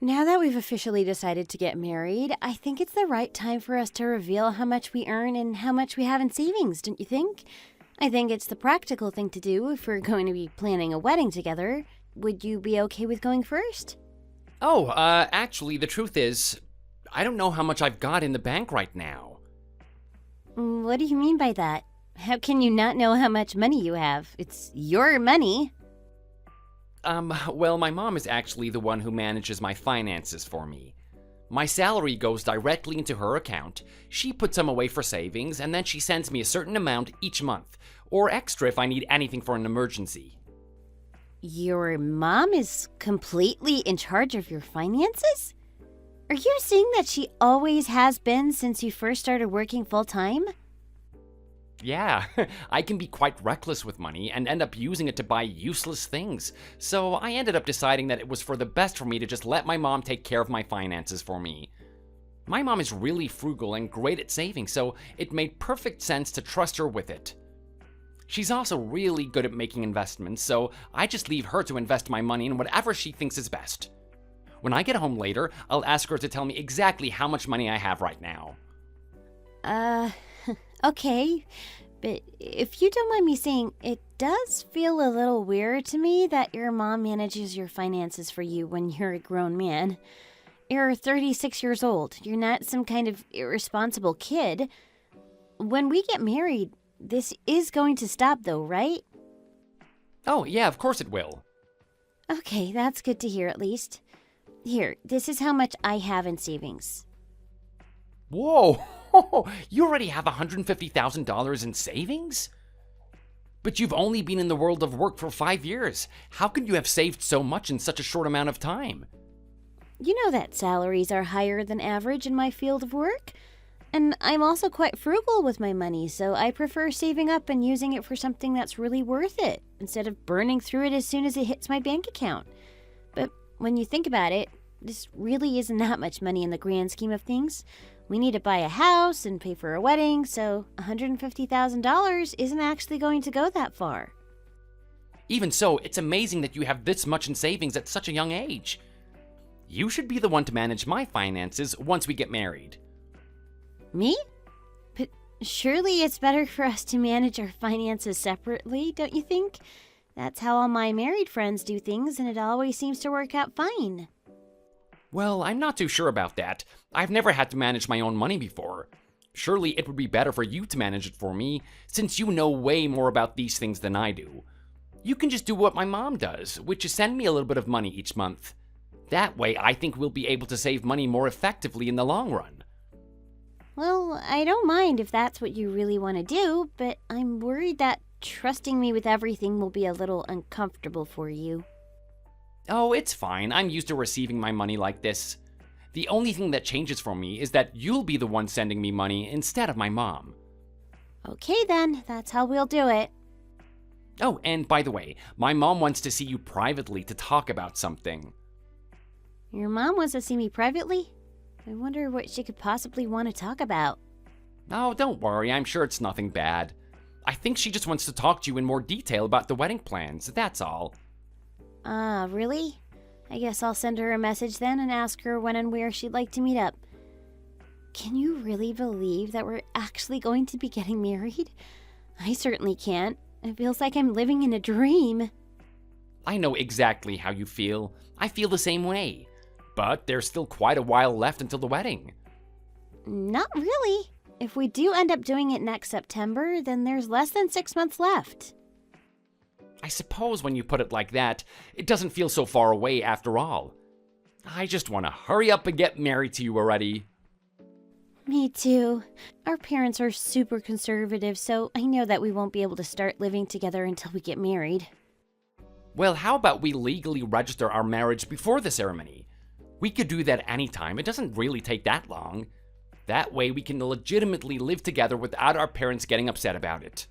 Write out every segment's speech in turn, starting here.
Now that we've officially decided to get married, I think it's the right time for us to reveal how much we earn and how much we have in savings, don't you think? I think it's the practical thing to do if we're going to be planning a wedding together. Would you be okay with going first? Actually, the truth is, I don't know how much I've got in the bank right now. What do you mean by that? How can you not know how much money you have? It's your money. Well, my mom is actually the one who manages my finances for me. My salary goes directly into her account, she puts some away for savings, and then she sends me a certain amount each month, or extra if I need anything for an emergency. Your mom is completely in charge of your finances? Are you saying that she always has been since you first started working full-time? Yeah, I can be quite reckless with money and end up using it to buy useless things, so I ended up deciding that it was for the best for me to just let my mom take care of my finances for me. My mom is really frugal and great at saving, so it made perfect sense to trust her with it. She's also really good at making investments, so I just leave her to invest my money in whatever she thinks is best. When I get home later, I'll ask her to tell me exactly how much money I have right now. Okay, but if you don't mind me saying, it does feel a little weird to me that your mom manages your finances for you when you're a grown man. You're 36 years old. You're not some kind of irresponsible kid. When we get married, this is going to stop though, right? Oh, yeah, of course it will. Okay, that's good to hear at least. Here, this is how much I have in savings. Whoa! You already have $150,000 in savings? But you've only been in the world of work for 5 years. How could you have saved so much in such a short amount of time? You know that salaries are higher than average in my field of work. And I'm also quite frugal with my money, so I prefer saving up and using it for something that's really worth it, instead of burning through it as soon as it hits my bank account. But when you think about it, this really isn't that much money in the grand scheme of things. We need to buy a house and pay for a wedding, so $150,000 isn't actually going to go that far. Even so, it's amazing that you have this much in savings at such a young age. You should be the one to manage my finances once we get married. Me? But surely it's better for us to manage our finances separately, don't you think? That's how all my married friends do things, and it always seems to work out fine. Well, I'm not too sure about that. I've never had to manage my own money before. Surely it would be better for you to manage it for me, since you know way more about these things than I do. You can just do what my mom does, which is send me a little bit of money each month. That way, I think we'll be able to save money more effectively in the long run. Well, I don't mind if that's what you really want to do, but I'm worried that trusting me with everything will be a little uncomfortable for you. Oh, it's fine. I'm used to receiving my money like this. The only thing that changes for me is that you'll be the one sending me money instead of my mom. Okay then, that's how we'll do it. Oh, and by the way, my mom wants to see you privately to talk about something. Your mom wants to see me privately? I wonder what she could possibly want to talk about. Oh, don't worry. I'm sure it's nothing bad. I think she just wants to talk to you in more detail about the wedding plans, that's all. Really? I guess I'll send her a message then and ask her when and where she'd like to meet up. Can you really believe that we're actually going to be getting married? I certainly can't. It feels like I'm living in a dream. I know exactly how you feel. I feel the same way. But there's still quite a while left until the wedding. Not really. If we do end up doing it next September, then there's less than 6 months left. I suppose when you put it like that, it doesn't feel so far away after all. I just want to hurry up and get married to you already. Me too. Our parents are super conservative, so I know that we won't be able to start living together until we get married. Well, how about we legally register our marriage before the ceremony? We could do that anytime. It doesn't really take that long. That way we can legitimately live together without our parents getting upset about it.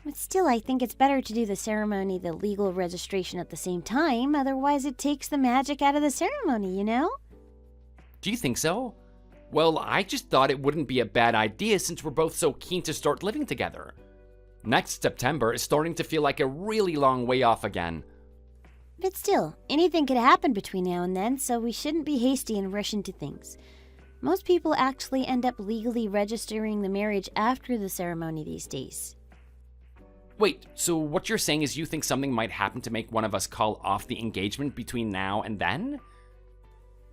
But still, I think it's better to do the ceremony, the legal registration at the same time. Otherwise, it takes the magic out of the ceremony, you know? Do you think so? Well, I just thought it wouldn't be a bad idea since we're both so keen to start living together. Next September is starting to feel like a really long way off again. But still, anything could happen between now and then, so we shouldn't be hasty and rush into things. Most people actually end up legally registering the marriage after the ceremony these days. Wait, so what you're saying is you think something might happen to make one of us call off the engagement between now and then?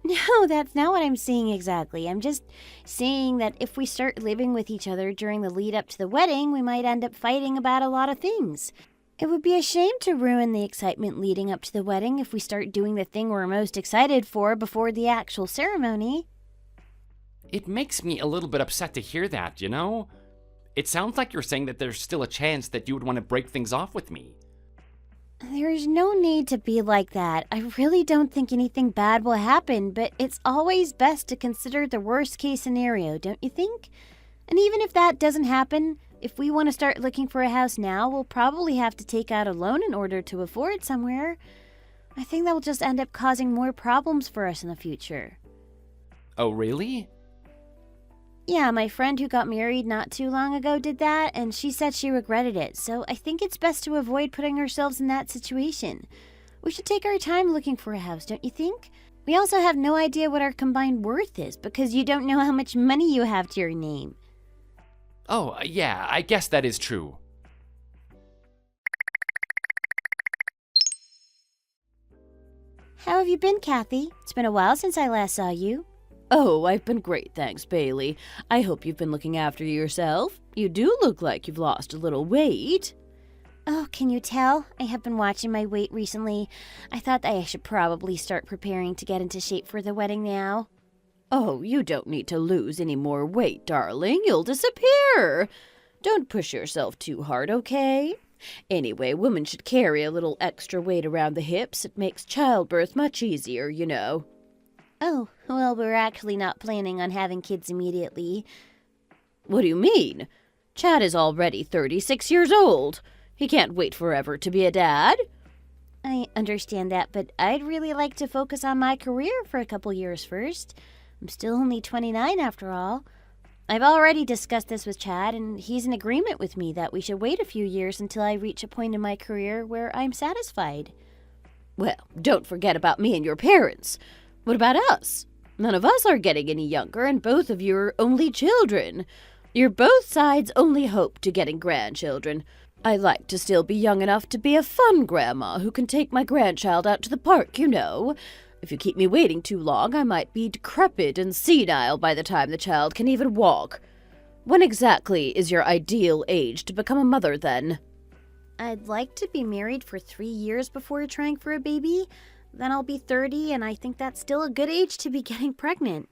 No, that's not what I'm saying exactly. I'm just saying that if we start living with each other during the lead up to the wedding, we might end up fighting about a lot of things. It would be a shame to ruin the excitement leading up to the wedding if we start doing the thing we're most excited for before the actual ceremony. It makes me a little bit upset to hear that, you know? It sounds like you're saying that there's still a chance that you would want to break things off with me. There's no need to be like that. I really don't think anything bad will happen, but it's always best to consider the worst case scenario, don't you think? And even if that doesn't happen, if we want to start looking for a house now, we'll probably have to take out a loan in order to afford somewhere. I think that will just end up causing more problems for us in the future. Oh, really? Yeah, my friend who got married not too long ago did that, and she said she regretted it, so I think it's best to avoid putting ourselves in that situation. We should take our time looking for a house, don't you think? We also have no idea what our combined worth is, because you don't know how much money you have to your name. Oh, yeah, I guess that is true. How have you been, Kathy? It's been a while since I last saw you. Oh, I've been great, thanks, Bailey. I hope you've been looking after yourself. You do look like you've lost a little weight. Oh, can you tell? I have been watching my weight recently. I thought that I should probably start preparing to get into shape for the wedding now. Oh, you don't need to lose any more weight, darling. You'll disappear. Don't push yourself too hard, okay? Anyway, women should carry a little extra weight around the hips. It makes childbirth much easier, you know. Oh, well, we're actually not planning on having kids immediately. What do you mean? Chad is already 36 years old. He can't wait forever to be a dad. I understand that, but I'd really like to focus on my career for a couple years first. I'm still only 29 after all. I've already discussed this with Chad, and he's in agreement with me that we should wait a few years until I reach a point in my career where I'm satisfied. Well, don't forget about me and your parents. What about us? None of us are getting any younger, and both of you are only children. You're both sides' only hope to getting grandchildren. I like to still be young enough to be a fun grandma who can take my grandchild out to the park, you know. If you keep me waiting too long, I might be decrepit and senile by the time the child can even walk. When exactly is your ideal age to become a mother, then? I'd like to be married for 3 years before trying for a baby. Then I'll be 30, and I think that's still a good age to be getting pregnant.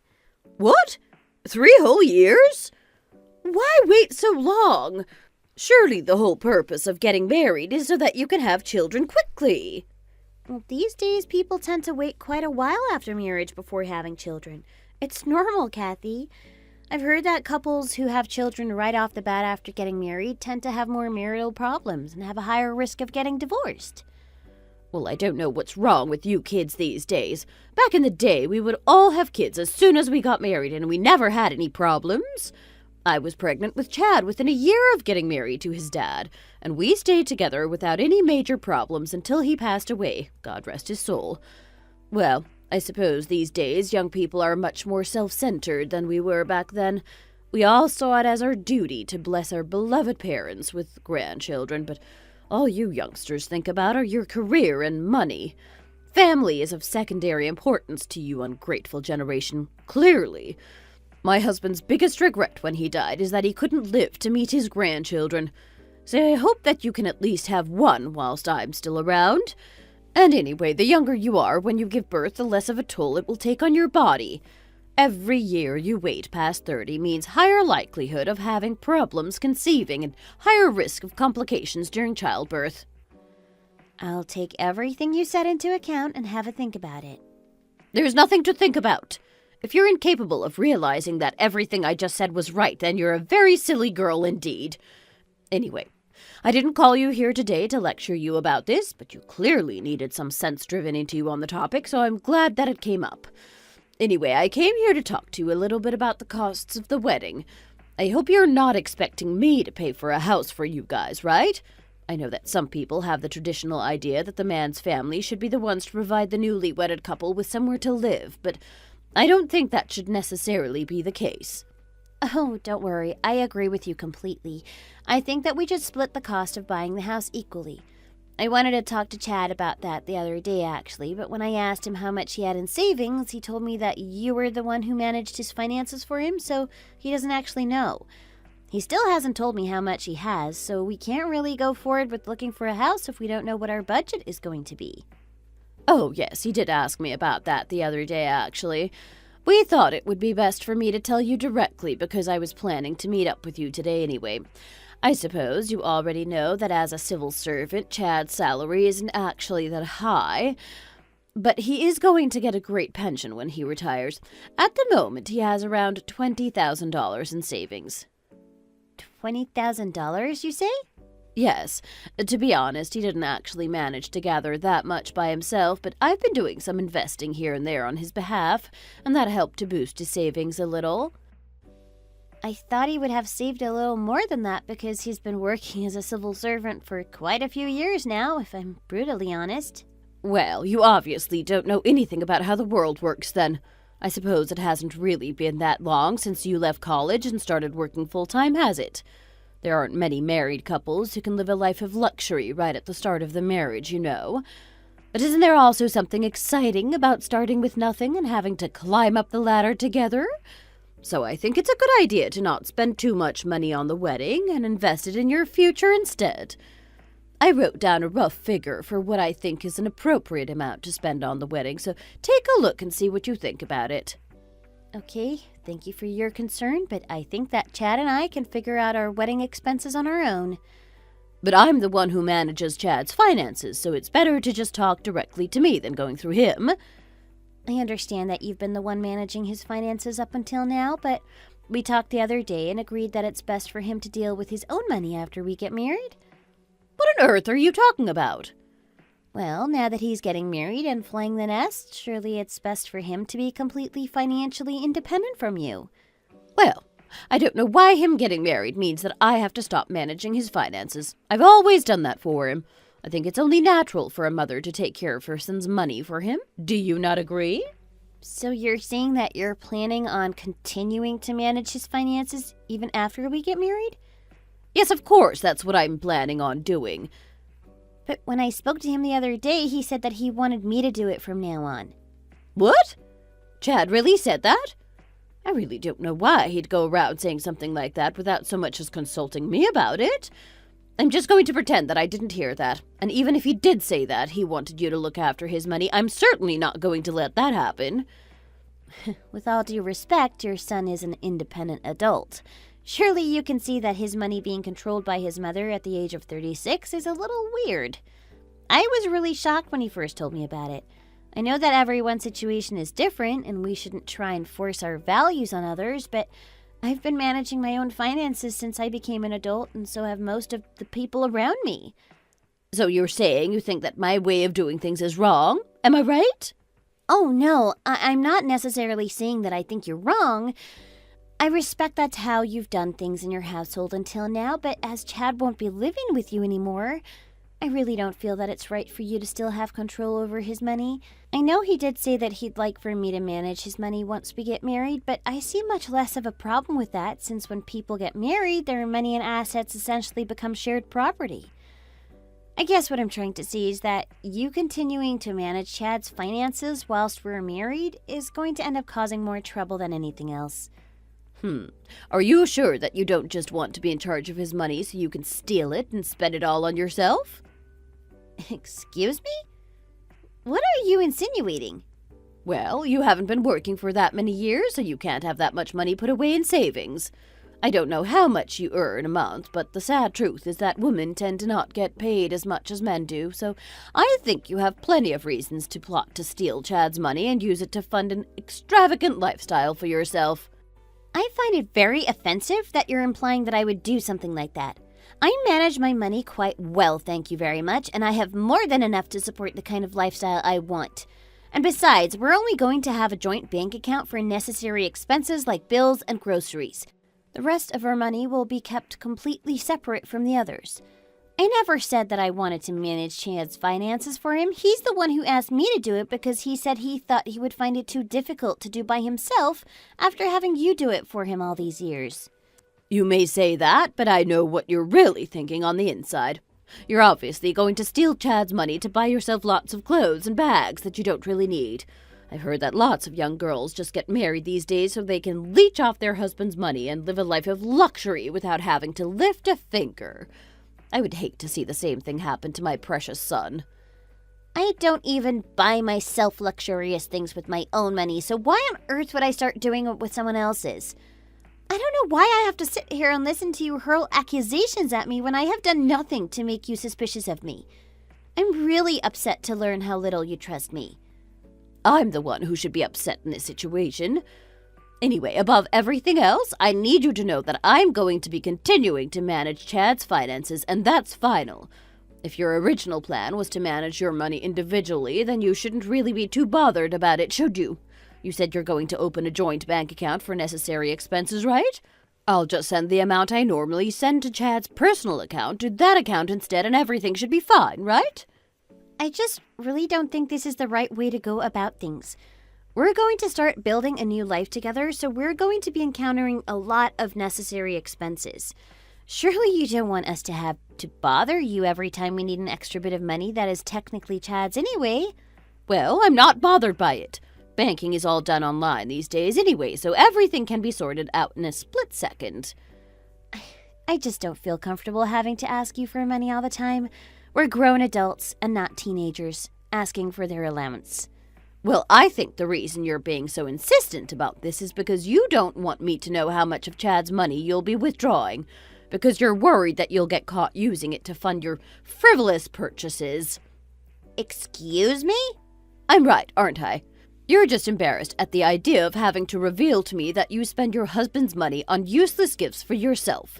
What? 3 whole years? Why wait so long? Surely the whole purpose of getting married is so that you can have children quickly. Well, these days people tend to wait quite a while after marriage before having children. It's normal, Kathy. I've heard that couples who have children right off the bat after getting married tend to have more marital problems and have a higher risk of getting divorced. Well, I don't know what's wrong with you kids these days. Back in the day, we would all have kids as soon as we got married, and we never had any problems. I was pregnant with Chad within a year of getting married to his dad, and we stayed together without any major problems until he passed away, God rest his soul. Well, I suppose these days young people are much more self-centered than we were back then. We all saw it as our duty to bless our beloved parents with grandchildren, but all you youngsters think about are your career and money. Family is of secondary importance to you ungrateful generation, clearly. My husband's biggest regret when he died is that he couldn't live to meet his grandchildren. So I hope that you can at least have one whilst I'm still around. And anyway, the younger you are when you give birth, the less of a toll it will take on your body. Every year you wait past 30 means higher likelihood of having problems conceiving and higher risk of complications during childbirth. I'll take everything you said into account and have a think about it. There's nothing to think about. If you're incapable of realizing that everything I just said was right, then you're a very silly girl indeed. Anyway, I didn't call you here today to lecture you about this, but you clearly needed some sense driven into you on the topic, so I'm glad that it came up. Anyway, I came here to talk to you a little bit about the costs of the wedding. I hope you're not expecting me to pay for a house for you guys, right? I know that some people have the traditional idea that the man's family should be the ones to provide the newly wedded couple with somewhere to live, but I don't think that should necessarily be the case. Oh, don't worry. I agree with you completely. I think that we should split the cost of buying the house equally. I wanted to talk to Chad about that the other day, actually, but when I asked him how much he had in savings, he told me that you were the one who managed his finances for him, so he doesn't actually know. He still hasn't told me how much he has, so we can't really go forward with looking for a house if we don't know what our budget is going to be. Oh, yes, he did ask me about that the other day, actually. We thought it would be best for me to tell you directly because I was planning to meet up with you today anyway. I suppose you already know that as a civil servant, Chad's salary isn't actually that high, but he is going to get a great pension when he retires. At the moment, he has around $20,000 in savings. $20,000, you say? Yes. To be honest, he didn't actually manage to gather that much by himself, but I've been doing some investing here and there on his behalf, and that helped to boost his savings a little. I thought he would have saved a little more than that because he's been working as a civil servant for quite a few years now, if I'm brutally honest. Well, you obviously don't know anything about how the world works then. I suppose it hasn't really been that long since you left college and started working full-time, has it? There aren't many married couples who can live a life of luxury right at the start of the marriage, you know. But isn't there also something exciting about starting with nothing and having to climb up the ladder together? So I think it's a good idea to not spend too much money on the wedding and invest it in your future instead. I wrote down a rough figure for what I think is an appropriate amount to spend on the wedding, so take a look and see what you think about it. Okay, thank you for your concern, but I think that Chad and I can figure out our wedding expenses on our own. But I'm the one who manages Chad's finances, so it's better to just talk directly to me than going through him. I understand that you've been the one managing his finances up until now, but we talked the other day and agreed that it's best for him to deal with his own money after we get married. What on earth are you talking about? Well, now that he's getting married and flying the nest, surely it's best for him to be completely financially independent from you. Well, I don't know why him getting married means that I have to stop managing his finances. I've always done that for him. I think it's only natural for a mother to take care of her son's money for him. Do you not agree? So you're saying that you're planning on continuing to manage his finances even after we get married? Yes, of course, that's what I'm planning on doing. But when I spoke to him the other day, he said that he wanted me to do it from now on. What? Chad really said that? I really don't know why he'd go around saying something like that without so much as consulting me about it. I'm just going to pretend that I didn't hear that. And even if he did say that he wanted you to look after his money, I'm certainly not going to let that happen. With all due respect, your son is an independent adult. Surely you can see that his money being controlled by his mother at the age of 36 is a little weird. I was really shocked when he first told me about it. I know that everyone's situation is different and we shouldn't try and force our values on others, but I've been managing my own finances since I became an adult, and so have most of the people around me. So you're saying you think that my way of doing things is wrong? Am I right? Oh, no, I'm not necessarily saying that I think you're wrong. I respect that's how you've done things in your household until now, but as Chad won't be living with you anymore, I really don't feel that it's right for you to still have control over his money. I know he did say that he'd like for me to manage his money once we get married, but I see much less of a problem with that since when people get married, their money and assets essentially become shared property. I guess what I'm trying to say is that you continuing to manage Chad's finances whilst we're married is going to end up causing more trouble than anything else. Are you sure that you don't just want to be in charge of his money so you can steal it and spend it all on yourself? Excuse me? What are you insinuating? Well, you haven't been working for that many years, so you can't have that much money put away in savings. I don't know how much you earn a month, but the sad truth is that women tend to not get paid as much as men do, so I think you have plenty of reasons to plot to steal Chad's money and use it to fund an extravagant lifestyle for yourself. I find it very offensive that you're implying that I would do something like that. I manage my money quite well, thank you very much, and I have more than enough to support the kind of lifestyle I want. And besides, we're only going to have a joint bank account for necessary expenses like bills and groceries. The rest of our money will be kept completely separate from the others. I never said that I wanted to manage Chad's finances for him. He's the one who asked me to do it because he said he thought he would find it too difficult to do by himself after having you do it for him all these years. You may say that, but I know what you're really thinking on the inside. You're obviously going to steal Chad's money to buy yourself lots of clothes and bags that you don't really need. I've heard that lots of young girls just get married these days so they can leech off their husband's money and live a life of luxury without having to lift a finger. I would hate to see the same thing happen to my precious son. I don't even buy myself luxurious things with my own money, so why on earth would I start doing it with someone else's? I don't know why I have to sit here and listen to you hurl accusations at me when I have done nothing to make you suspicious of me. I'm really upset to learn how little you trust me. I'm the one who should be upset in this situation. Anyway, above everything else, I need you to know that I'm going to be continuing to manage Chad's finances, and that's final. If your original plan was to manage your money individually, then you shouldn't really be too bothered about it, should you? You said you're going to open a joint bank account for necessary expenses, right? I'll just send the amount I normally send to Chad's personal account to that account instead, and everything should be fine, right? I just really don't think this is the right way to go about things. We're going to start building a new life together, so we're going to be encountering a lot of necessary expenses. Surely you don't want us to have to bother you every time we need an extra bit of money that is technically Chad's anyway. Well, I'm not bothered by it. Banking is all done online these days anyway, so everything can be sorted out in a split second. I just don't feel comfortable having to ask you for money all the time. We're grown adults and not teenagers asking for their allowance. Well, I think the reason you're being so insistent about this is because you don't want me to know how much of Chad's money you'll be withdrawing, because you're worried that you'll get caught using it to fund your frivolous purchases. Excuse me? I'm right, aren't I? You're just embarrassed at the idea of having to reveal to me that you spend your husband's money on useless gifts for yourself.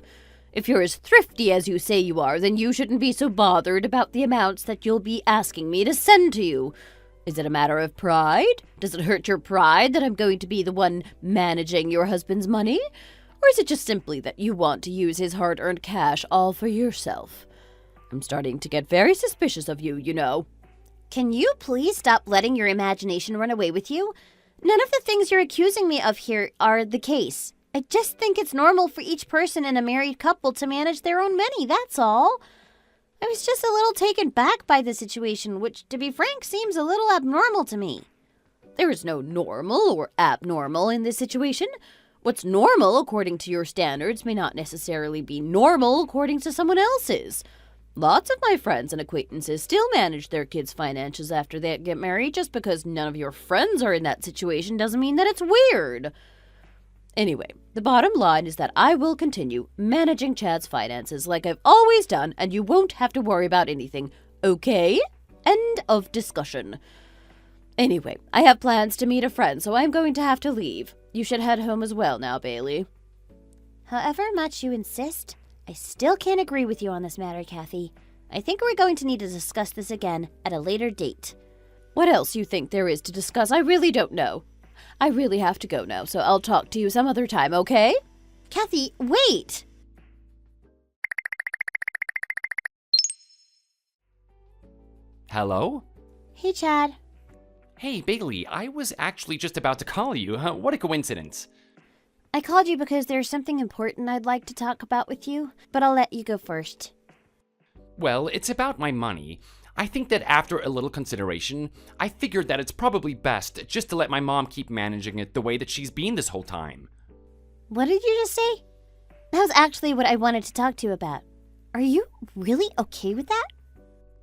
If you're as thrifty as you say you are, then you shouldn't be so bothered about the amounts that you'll be asking me to send to you. Is it a matter of pride? Does it hurt your pride that I'm going to be the one managing your husband's money? Or is it just simply that you want to use his hard-earned cash all for yourself? I'm starting to get very suspicious of you, you know. Can you please stop letting your imagination run away with you? None of the things you're accusing me of here are the case. I just think it's normal for each person in a married couple to manage their own money, that's all. I was just a little taken back by the situation, which, to be frank, seems a little abnormal to me. There is no normal or abnormal in this situation. What's normal according to your standards may not necessarily be normal according to someone else's. Lots of my friends and acquaintances still manage their kids' finances after they get married. Just because none of your friends are in that situation doesn't mean that it's weird. Anyway, the bottom line is that I will continue managing Chad's finances like I've always done, and you won't have to worry about anything, okay? End of discussion. Anyway, I have plans to meet a friend, so I'm going to have to leave. You should head home as well now, Bailey. However much you insist, I still can't agree with you on this matter, Kathy. I think we're going to need to discuss this again at a later date. What else you think there is to discuss? I really don't know. I really have to go now, so I'll talk to you some other time, okay? Kathy, wait! Hello? Hey, Chad. Hey, Bailey, I was actually just about to call you. What a coincidence. I called you because there's something important I'd like to talk about with you, but I'll let you go first. Well, it's about my money. I think that after a little consideration, I figured that it's probably best just to let my mom keep managing it the way that she's been this whole time. What did you just say? That was actually what I wanted to talk to you about. Are you really okay with that?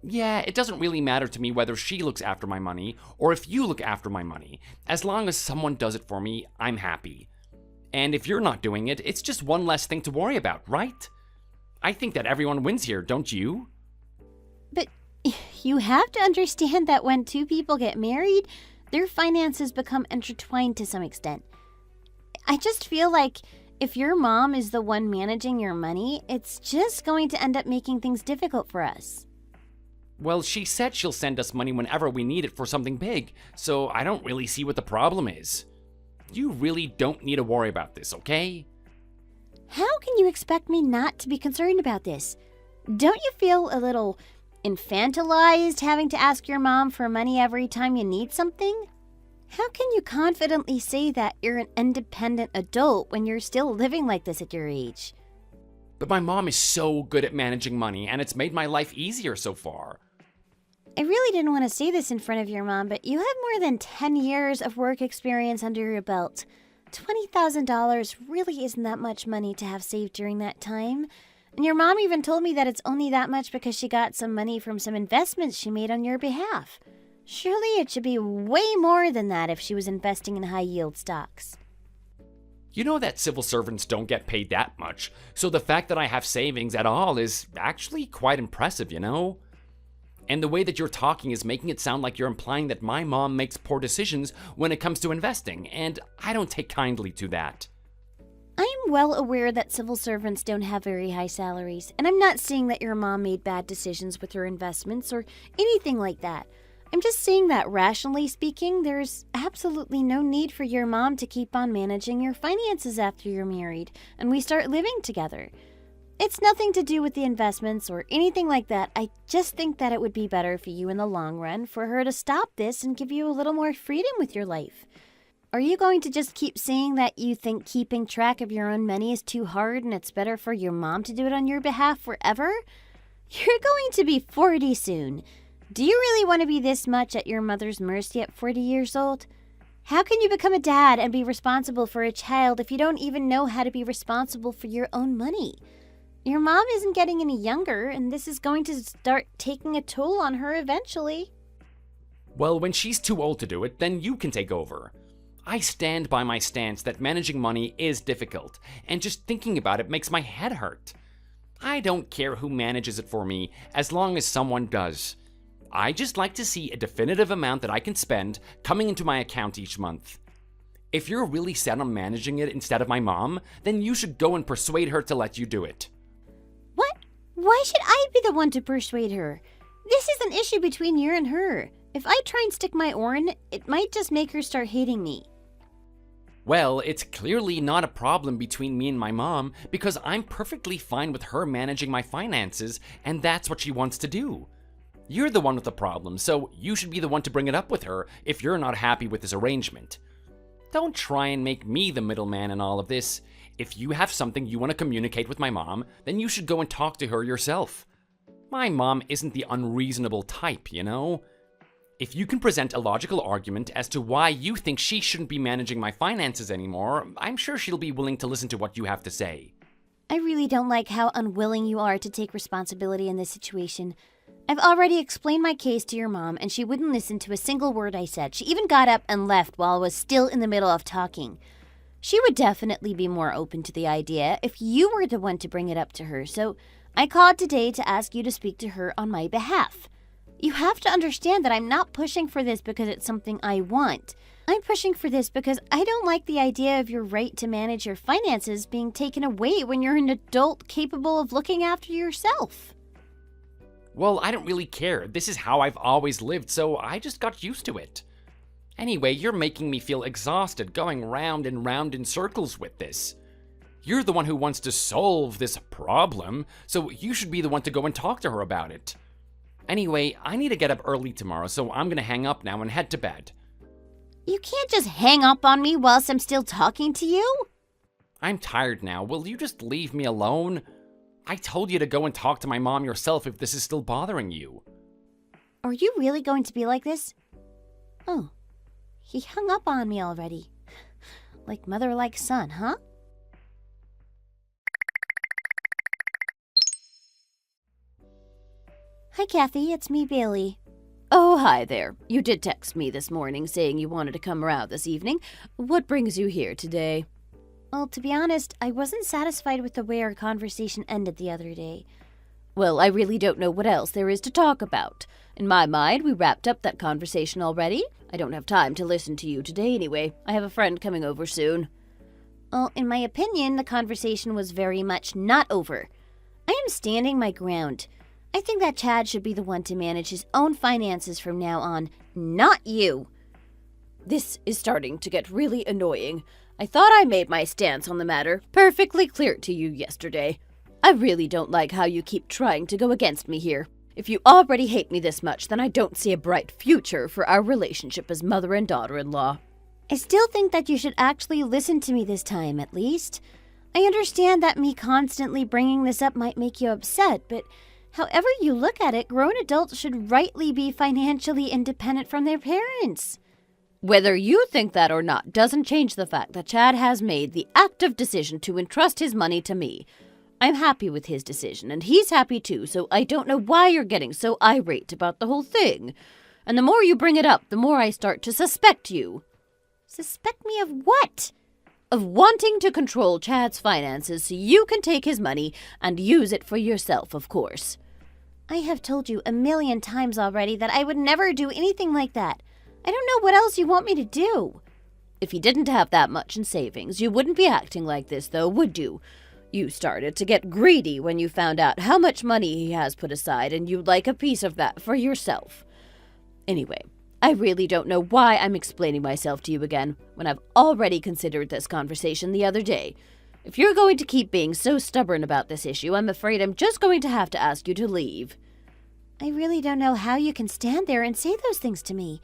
Yeah, it doesn't really matter to me whether she looks after my money or if you look after my money. As long as someone does it for me, I'm happy. And if you're not doing it, it's just one less thing to worry about, right? I think that everyone wins here, don't you? But you have to understand that when two people get married, their finances become intertwined to some extent. I just feel like if your mom is the one managing your money, it's just going to end up making things difficult for us. Well, she said she'll send us money whenever we need it for something big, so I don't really see what the problem is. You really don't need to worry about this, okay? How can you expect me not to be concerned about this? Don't you feel a little infantilized having to ask your mom for money every time you need something? How can you confidently say that you're an independent adult when you're still living like this at your age? But my mom is so good at managing money, and it's made my life easier so far. I really didn't want to say this in front of your mom, but you have more than 10 years of work experience under your belt. $20,000 really isn't that much money to have saved during that time. And your mom even told me that it's only that much because she got some money from some investments she made on your behalf. Surely it should be way more than that if she was investing in high-yield stocks. You know that civil servants don't get paid that much, so the fact that I have savings at all is actually quite impressive, you know? And the way that you're talking is making it sound like you're implying that my mom makes poor decisions when it comes to investing, and I don't take kindly to that. I am well aware that civil servants don't have very high salaries, and I'm not saying that your mom made bad decisions with her investments or anything like that. I'm just saying that rationally speaking, there's absolutely no need for your mom to keep on managing your finances after you're married and we start living together. It's nothing to do with the investments or anything like that. I just think that it would be better for you in the long run for her to stop this and give you a little more freedom with your life. Are you going to just keep saying that you think keeping track of your own money is too hard and it's better for your mom to do it on your behalf forever? You're going to be 40 soon. Do you really want to be this much at your mother's mercy at 40 years old? How can you become a dad and be responsible for a child if you don't even know how to be responsible for your own money? Your mom isn't getting any younger, and this is going to start taking a toll on her eventually. Well, when she's too old to do it, then you can take over. I stand by my stance that managing money is difficult, and just thinking about it makes my head hurt. I don't care who manages it for me, as long as someone does. I just like to see a definitive amount that I can spend coming into my account each month. If you're really set on managing it instead of my mom, then you should go and persuade her to let you do it. What? Why should I be the one to persuade her? This is an issue between you and her. If I try and stick my oar in, it might just make her start hating me. Well, it's clearly not a problem between me and my mom because I'm perfectly fine with her managing my finances, and that's what she wants to do. You're the one with the problem, so you should be the one to bring it up with her if you're not happy with this arrangement. Don't try and make me the middleman in all of this. If you have something you want to communicate with my mom, then you should go and talk to her yourself. My mom isn't the unreasonable type, you know? If you can present a logical argument as to why you think she shouldn't be managing my finances anymore, I'm sure she'll be willing to listen to what you have to say. I really don't like how unwilling you are to take responsibility in this situation. I've already explained my case to your mom, and she wouldn't listen to a single word I said. She even got up and left while I was still in the middle of talking. She would definitely be more open to the idea if you were the one to bring it up to her, so I called today to ask you to speak to her on my behalf. You have to understand that I'm not pushing for this because it's something I want. I'm pushing for this because I don't like the idea of your right to manage your finances being taken away when you're an adult capable of looking after yourself. Well, I don't really care. This is how I've always lived, so I just got used to it. Anyway, you're making me feel exhausted going round and round in circles with this. You're the one who wants to solve this problem, so you should be the one to go and talk to her about it. Anyway, I need to get up early tomorrow, so I'm gonna hang up now and head to bed. You can't just hang up on me whilst I'm still talking to you. I'm tired now. Will you just leave me alone? I told you to go and talk to my mom yourself if this is still bothering you. Are you really going to be like this? Oh, he hung up on me already. Like mother, like son, huh? Hi, Kathy. It's me, Bailey. Oh, hi there. You did text me this morning saying you wanted to come around this evening. What brings you here today? Well, to be honest, I wasn't satisfied with the way our conversation ended the other day. Well, I really don't know what else there is to talk about. In my mind, we wrapped up that conversation already. I don't have time to listen to you today anyway. I have a friend coming over soon. Well, in my opinion, the conversation was very much not over. I am standing my ground. I think that Chad should be the one to manage his own finances from now on, not you. This is starting to get really annoying. I thought I made my stance on the matter perfectly clear to you yesterday. I really don't like how you keep trying to go against me here. If you already hate me this much, then I don't see a bright future for our relationship as mother and daughter-in-law. I still think that you should actually listen to me this time, at least. I understand that me constantly bringing this up might make you upset, but however you look at it, grown adults should rightly be financially independent from their parents. Whether you think that or not doesn't change the fact that Chad has made the active decision to entrust his money to me. I'm happy with his decision, and he's happy too, so I don't know why you're getting so irate about the whole thing. And the more you bring it up, the more I start to suspect you. Suspect me of what? Of wanting to control Chad's finances so you can take his money and use it for yourself, of course. I have told you 1,000,000 times already that I would never do anything like that. I don't know what else you want me to do. If he didn't have that much in savings, you wouldn't be acting like this, though, would you? You started to get greedy when you found out how much money he has put aside, and you'd like a piece of that for yourself. Anyway, I really don't know why I'm explaining myself to you again, when I've already considered this conversation the other day. If you're going to keep being so stubborn about this issue, I'm afraid I'm just going to have to ask you to leave. I really don't know how you can stand there and say those things to me.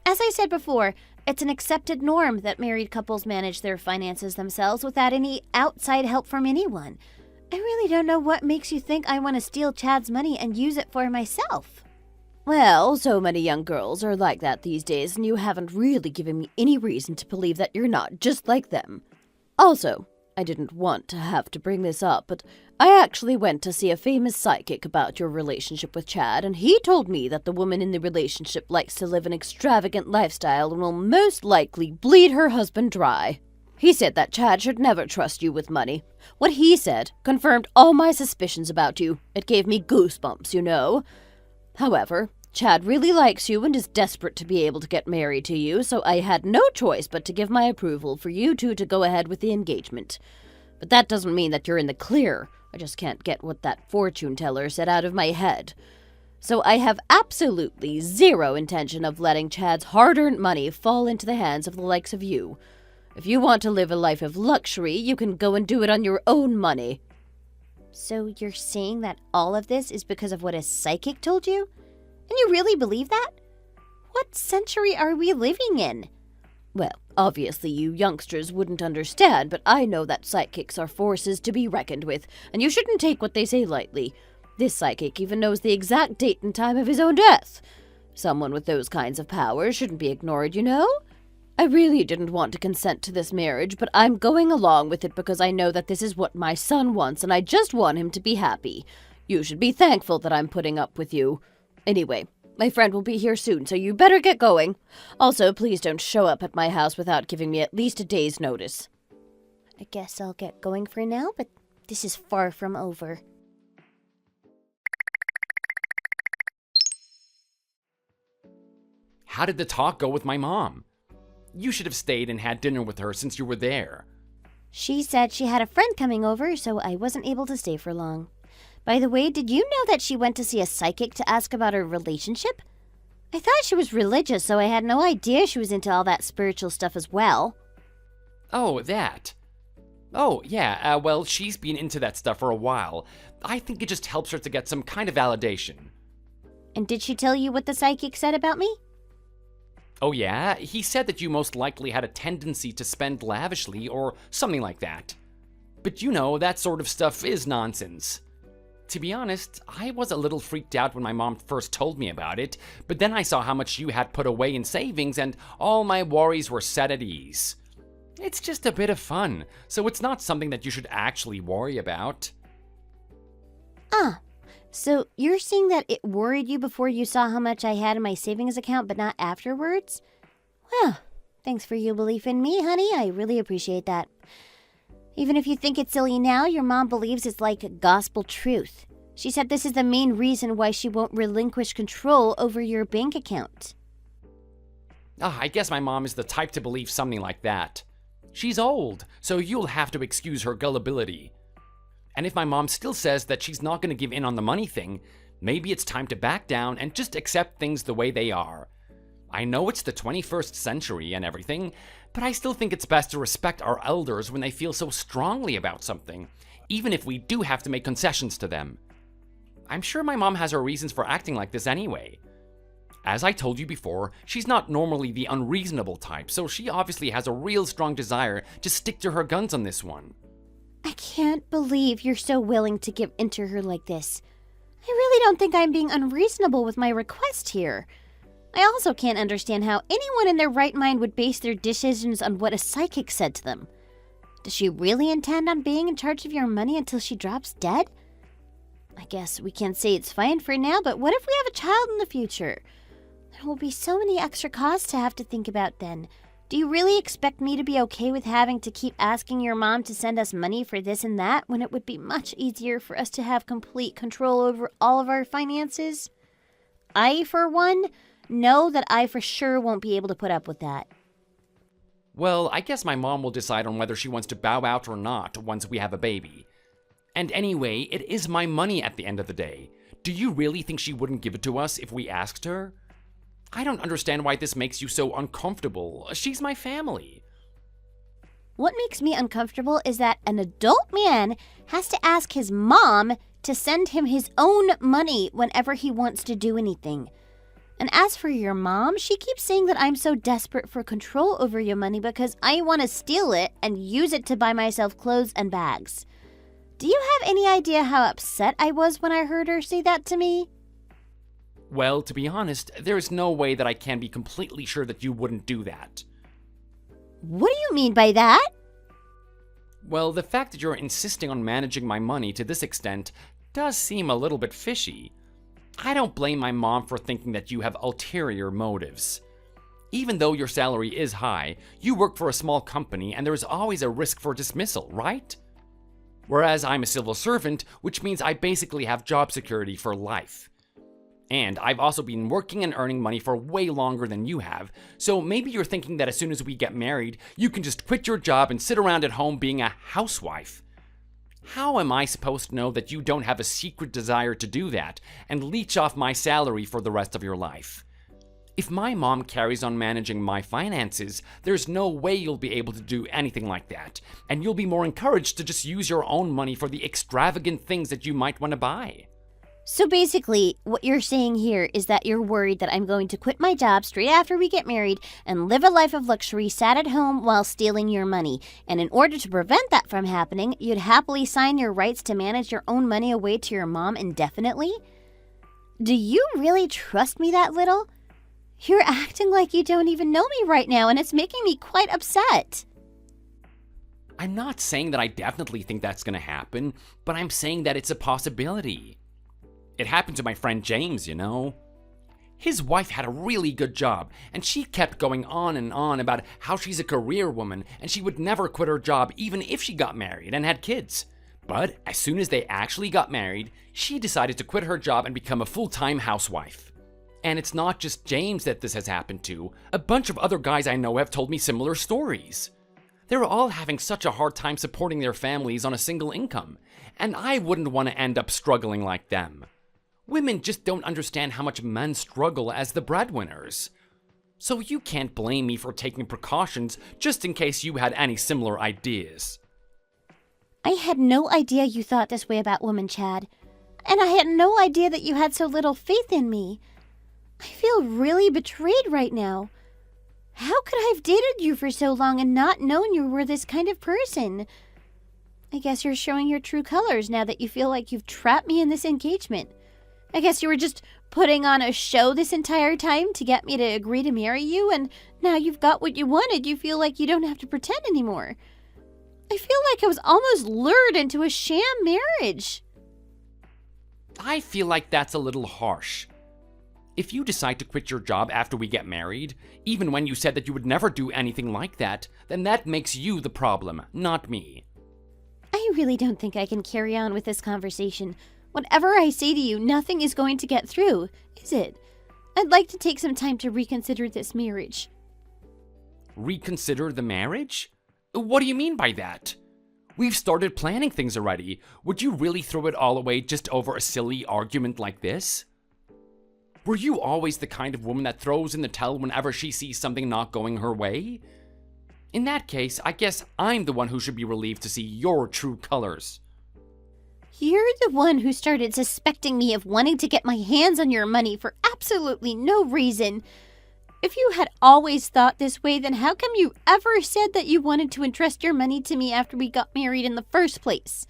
As I said before, it's an accepted norm that married couples manage their finances themselves without any outside help from anyone. I really don't know what makes you think I want to steal Chad's money and use it for myself. Well, so many young girls are like that these days, and you haven't really given me any reason to believe that you're not just like them. Also, I didn't want to have to bring this up, but I actually went to see a famous psychic about your relationship with Chad, and he told me that the woman in the relationship likes to live an extravagant lifestyle and will most likely bleed her husband dry. He said that Chad should never trust you with money. What he said confirmed all my suspicions about you. It gave me goosebumps, you know. However, Chad really likes you and is desperate to be able to get married to you, so I had no choice but to give my approval for you two to go ahead with the engagement. But that doesn't mean that you're in the clear. I just can't get what that fortune teller said out of my head. So I have absolutely zero intention of letting Chad's hard-earned money fall into the hands of the likes of you. If you want to live a life of luxury, you can go and do it on your own money. So you're saying that all of this is because of what a psychic told you? And you really believe that? What century are we living in? Well, obviously you youngsters wouldn't understand, but I know that psychics are forces to be reckoned with, and you shouldn't take what they say lightly. This psychic even knows the exact date and time of his own death. Someone with those kinds of powers shouldn't be ignored, you know? I really didn't want to consent to this marriage, but I'm going along with it because I know that this is what my son wants, and I just want him to be happy. You should be thankful that I'm putting up with you. Anyway, my friend will be here soon, so you better get going. Also, please don't show up at my house without giving me at least a day's notice. I guess I'll get going for now, but this is far from over. How did the talk go with my mom? You should have stayed and had dinner with her since you were there. She said she had a friend coming over, so I wasn't able to stay for long. By the way, did you know that she went to see a psychic to ask about her relationship? I thought she was religious, so I had no idea she was into all that spiritual stuff as well. Oh, that. Oh, yeah, well, she's been into that stuff for a while. I think it just helps her to get some kind of validation. And did she tell you what the psychic said about me? Oh, yeah? He said that you most likely had a tendency to spend lavishly or something like that. But you know, that sort of stuff is nonsense. To be honest, I was a little freaked out when my mom first told me about it, but then I saw how much you had put away in savings and all my worries were set at ease. It's just a bit of fun, so it's not something that you should actually worry about. So you're saying that it worried you before you saw how much I had in my savings account, but not afterwards? Well, thanks for your belief in me, honey. I really appreciate that. Even if you think it's silly now, your mom believes it's like gospel truth. She said this is the main reason why she won't relinquish control over your bank account. I guess my mom is the type to believe something like that. She's old, so you'll have to excuse her gullibility. And if my mom still says that she's not going to give in on the money thing, maybe it's time to back down and just accept things the way they are. I know it's the 21st century and everything, but I still think it's best to respect our elders when they feel so strongly about something, even if we do have to make concessions to them. I'm sure my mom has her reasons for acting like this anyway. As I told you before, she's not normally the unreasonable type, so she obviously has a real strong desire to stick to her guns on this one. I can't believe you're so willing to give in to her like this. I really don't think I'm being unreasonable with my request here. I also can't understand how anyone in their right mind would base their decisions on what a psychic said to them. Does she really intend on being in charge of your money until she drops dead? I guess we can't say it's fine for now, but what if we have a child in the future? There will be so many extra costs to have to think about then. Do you really expect me to be okay with having to keep asking your mom to send us money for this and that when it would be much easier for us to have complete control over all of our finances? I, for one, know that I for sure won't be able to put up with that. Well, I guess my mom will decide on whether she wants to bow out or not once we have a baby. And anyway, it is my money at the end of the day. Do you really think she wouldn't give it to us if we asked her? I don't understand why this makes you so uncomfortable. She's my family. What makes me uncomfortable is that an adult man has to ask his mom to send him his own money whenever he wants to do anything. And as for your mom, she keeps saying that I'm so desperate for control over your money because I want to steal it and use it to buy myself clothes and bags. Do you have any idea how upset I was when I heard her say that to me? Well, to be honest, there is no way that I can be completely sure that you wouldn't do that. What do you mean by that? Well, the fact that you're insisting on managing my money to this extent does seem a little bit fishy. I don't blame my mom for thinking that you have ulterior motives. Even though your salary is high, you work for a small company and there is always a risk for dismissal, right? Whereas I'm a civil servant, which means I basically have job security for life. And I've also been working and earning money for way longer than you have, so maybe you're thinking that as soon as we get married, you can just quit your job and sit around at home being a housewife. How am I supposed to know that you don't have a secret desire to do that and leech off my salary for the rest of your life? If my mom carries on managing my finances, there's no way you'll be able to do anything like that, and you'll be more encouraged to just use your own money for the extravagant things that you might want to buy. So basically, what you're saying here is that you're worried that I'm going to quit my job straight after we get married and live a life of luxury sat at home while stealing your money. And in order to prevent that from happening, you'd happily sign your rights to manage your own money away to your mom indefinitely? Do you really trust me that little? You're acting like you don't even know me right now, and it's making me quite upset. I'm not saying that I definitely think that's going to happen, but I'm saying that it's a possibility. It happened to my friend James, you know. His wife had a really good job, and she kept going on and on about how she's a career woman and she would never quit her job even if she got married and had kids. But as soon as they actually got married, she decided to quit her job and become a full-time housewife. And it's not just James that this has happened to. A bunch of other guys I know have told me similar stories. They're all having such a hard time supporting their families on a single income, and I wouldn't want to end up struggling like them. Women just don't understand how much men struggle as the breadwinners. So you can't blame me for taking precautions just in case you had any similar ideas. I had no idea you thought this way about women, Chad. And I had no idea that you had so little faith in me. I feel really betrayed right now. How could I have dated you for so long and not known you were this kind of person? I guess you're showing your true colors now that you feel like you've trapped me in this engagement. I guess you were just putting on a show this entire time to get me to agree to marry you, and now you've got what you wanted, you feel like you don't have to pretend anymore. I feel like I was almost lured into a sham marriage. I feel like that's a little harsh. If you decide to quit your job after we get married, even when you said that you would never do anything like that, then that makes you the problem, not me. I really don't think I can carry on with this conversation. Whatever I say to you, nothing is going to get through, is it? I'd like to take some time to reconsider this marriage. Reconsider the marriage? What do you mean by that? We've started planning things already. Would you really throw it all away just over a silly argument like this? Were you always the kind of woman that throws in the towel whenever she sees something not going her way? In that case, I guess I'm the one who should be relieved to see your true colors. You're the one who started suspecting me of wanting to get my hands on your money for absolutely no reason. If you had always thought this way, then how come you ever said that you wanted to entrust your money to me after we got married in the first place?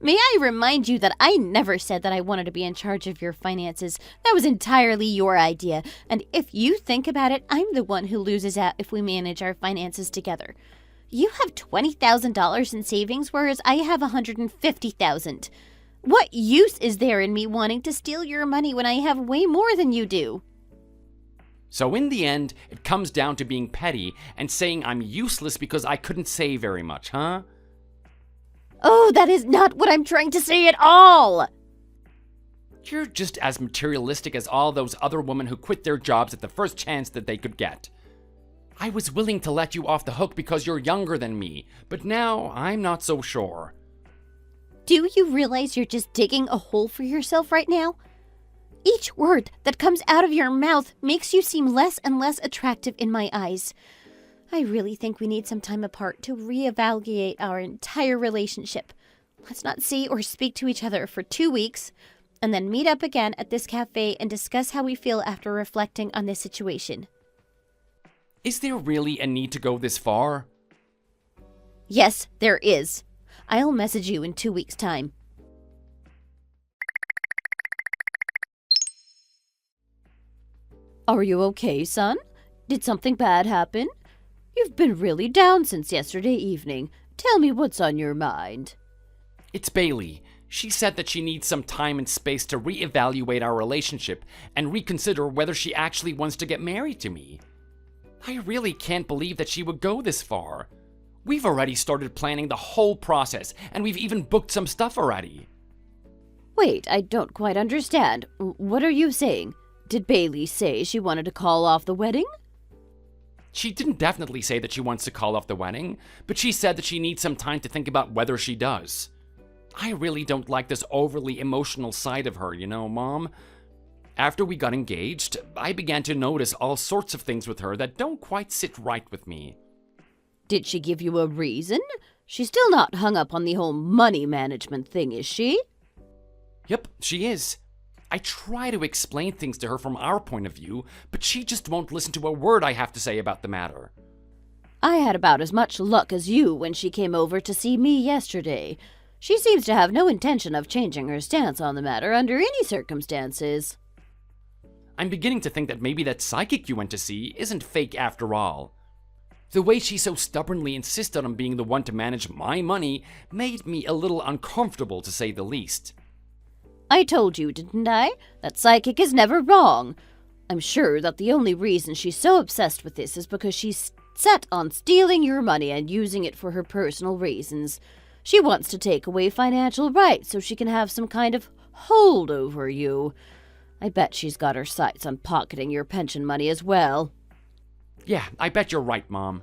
May I remind you that I never said that I wanted to be in charge of your finances. That was entirely your idea. And if you think about it, I'm the one who loses out if we manage our finances together. You have $20,000 in savings, whereas I have $150,000. What use is there in me wanting to steal your money when I have way more than you do? So in the end, it comes down to being petty and saying I'm useless because I couldn't say very much, huh? Oh, that is not what I'm trying to say at all! You're just as materialistic as all those other women who quit their jobs at the first chance that they could get. I was willing to let you off the hook because you're younger than me, but now I'm not so sure. Do you realize you're just digging a hole for yourself right now? Each word that comes out of your mouth makes you seem less and less attractive in my eyes. I really think we need some time apart to reevaluate our entire relationship. Let's not see or speak to each other for 2 weeks, and then meet up again at this cafe and discuss how we feel after reflecting on this situation. Is there really a need to go this far? Yes, there is. I'll message you in 2 weeks' time. Are you okay, son? Did something bad happen? You've been really down since yesterday evening. Tell me what's on your mind. It's Bailey. She said that she needs some time and space to reevaluate our relationship and reconsider whether she actually wants to get married to me. I really can't believe that she would go this far. We've already started planning the whole process, and we've even booked some stuff already. Wait, I don't quite understand. What are you saying? Did Bailey say she wanted to call off the wedding? She didn't definitely say that she wants to call off the wedding, but she said that she needs some time to think about whether she does. I really don't like this overly emotional side of her, Mom. After we got engaged, I began to notice all sorts of things with her that don't quite sit right with me. Did she give you a reason? She's still not hung up on the whole money management thing, is she? Yep, she is. I try to explain things to her from our point of view, but she just won't listen to a word I have to say about the matter. I had about as much luck as you when she came over to see me yesterday. She seems to have no intention of changing her stance on the matter under any circumstances. I'm beginning to think that maybe that psychic you went to see isn't fake after all. The way she so stubbornly insisted on being the one to manage my money made me a little uncomfortable, to say the least. I told you, didn't I? That psychic is never wrong. I'm sure that the only reason she's so obsessed with this is because she's set on stealing your money and using it for her personal reasons. She wants to take away financial rights so she can have some kind of hold over you. I bet she's got her sights on pocketing your pension money as well. Yeah, I bet you're right, Mom.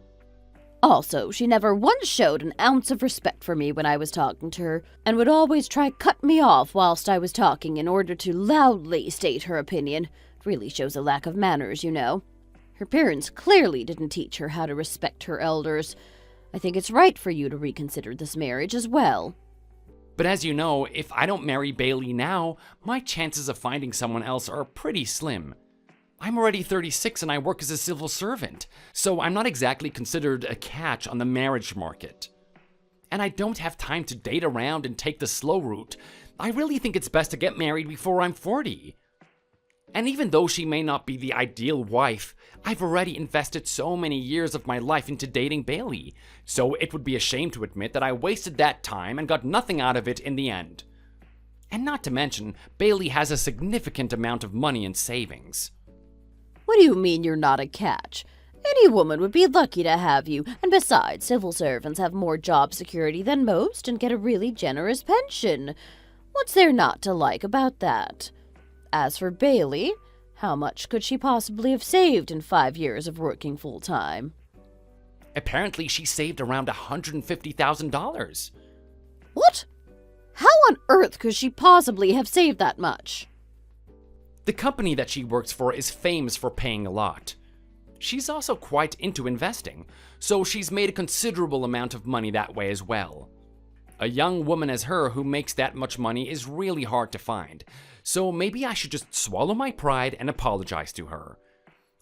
Also, she never once showed an ounce of respect for me when I was talking to her, and would always try cut me off whilst I was talking in order to loudly state her opinion. It really shows a lack of manners, Her parents clearly didn't teach her how to respect her elders. I think it's right for you to reconsider this marriage as well. But as you know, if I don't marry Bailey now, my chances of finding someone else are pretty slim. I'm already 36 and I work as a civil servant, so I'm not exactly considered a catch on the marriage market. And I don't have time to date around and take the slow route. I really think it's best to get married before I'm 40. And even though she may not be the ideal wife, I've already invested so many years of my life into dating Bailey, so it would be a shame to admit that I wasted that time and got nothing out of it in the end. And not to mention, Bailey has a significant amount of money in savings. What do you mean you're not a catch? Any woman would be lucky to have you, and besides, civil servants have more job security than most and get a really generous pension. What's there not to like about that? As for Bailey, how much could she possibly have saved in 5 years of working full-time? Apparently, she saved around $150,000. What? How on earth could she possibly have saved that much? The company that she works for is famous for paying a lot. She's also quite into investing, so she's made a considerable amount of money that way as well. A young woman as her who makes that much money is really hard to find. So maybe I should just swallow my pride and apologize to her.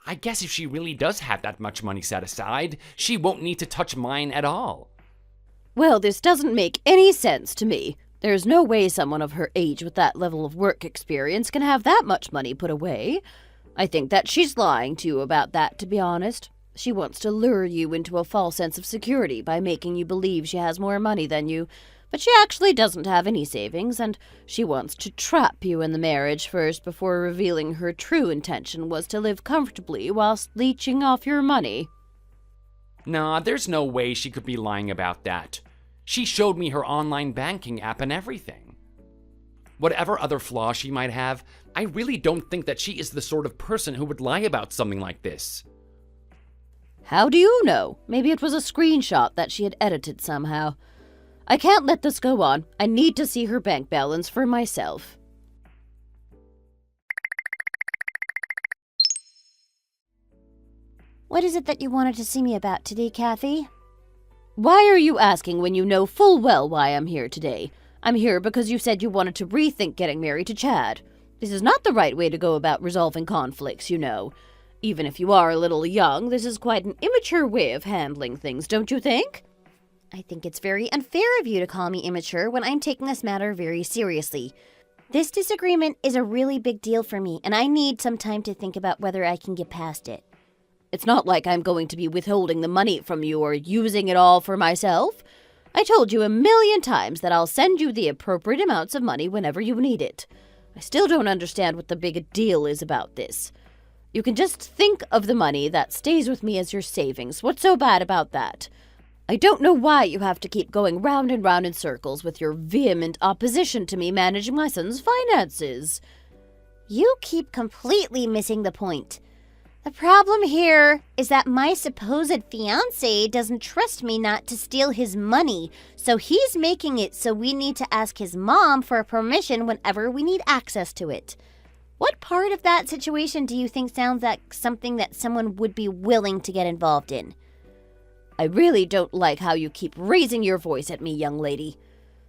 I guess if she really does have that much money set aside, she won't need to touch mine at all. Well, this doesn't make any sense to me. There's no way someone of her age with that level of work experience can have that much money put away. I think that she's lying to you about that, to be honest. She wants to lure you into a false sense of security by making you believe she has more money than you, but she actually doesn't have any savings, and she wants to trap you in the marriage first before revealing her true intention was to live comfortably whilst leeching off your money. Nah, there's no way she could be lying about that. She showed me her online banking app and everything. Whatever other flaws she might have, I really don't think that she is the sort of person who would lie about something like this. How do you know? Maybe it was a screenshot that she had edited somehow. I can't let this go on. I need to see her bank balance for myself. What is it that you wanted to see me about today, Kathy? Why are you asking when you know full well why I'm here today? I'm here because you said you wanted to rethink getting married to Chad. This is not the right way to go about resolving conflicts, you know. Even if you are a little young, this is quite an immature way of handling things, don't you think? I think it's very unfair of you to call me immature when I'm taking this matter very seriously. This disagreement is a really big deal for me, and I need some time to think about whether I can get past it. It's not like I'm going to be withholding the money from you or using it all for myself. I told you 1,000,000 times that I'll send you the appropriate amounts of money whenever you need it. I still don't understand what the big deal is about this. You can just think of the money that stays with me as your savings. What's so bad about that? I don't know why you have to keep going round and round in circles with your vehement opposition to me managing my son's finances. You keep completely missing the point. The problem here is that my supposed fiancé doesn't trust me not to steal his money, so he's making it so we need to ask his mom for permission whenever we need access to it. What part of that situation do you think sounds like something that someone would be willing to get involved in? I really don't like how you keep raising your voice at me, young lady.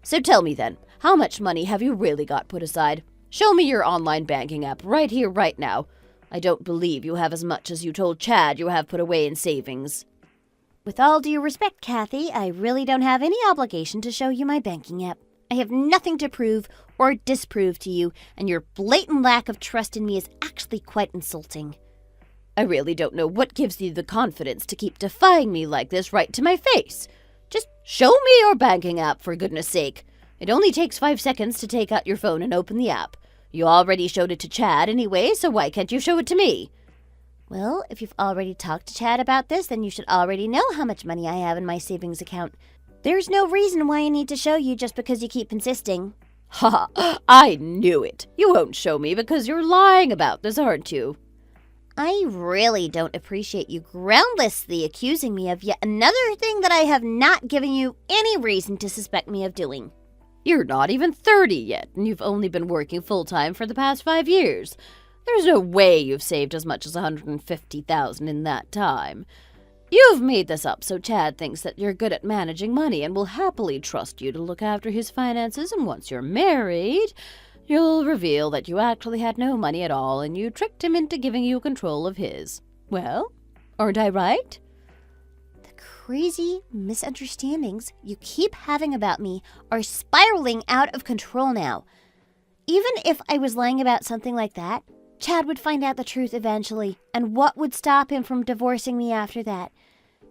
So tell me then, how much money have you really got put aside? Show me your online banking app right here, right now. I don't believe you have as much as you told Chad you have put away in savings. With all due respect, Kathy, I really don't have any obligation to show you my banking app. I have nothing to prove or disprove to you, and your blatant lack of trust in me is actually quite insulting. I really don't know what gives you the confidence to keep defying me like this right to my face. Just show me your banking app, for goodness sake. It only takes 5 seconds to take out your phone and open the app. You already showed it to Chad anyway, so why can't you show it to me? Well, if you've already talked to Chad about this, then you should already know how much money I have in my savings account. There's no reason why I need to show you just because you keep insisting. Ha! I knew it. You won't show me because you're lying about this, aren't you? I really don't appreciate you groundlessly accusing me of yet another thing that I have not given you any reason to suspect me of doing. You're not even 30 yet, and you've only been working full-time for the past 5 years. There's no way you've saved as much as $150,000 in that time. You've made this up so Chad thinks that you're good at managing money and will happily trust you to look after his finances, and once you're married, you'll reveal that you actually had no money at all and you tricked him into giving you control of his. Well, aren't I right? The crazy misunderstandings you keep having about me are spiraling out of control now. Even if I was lying about something like that, Chad would find out the truth eventually, and what would stop him from divorcing me after that?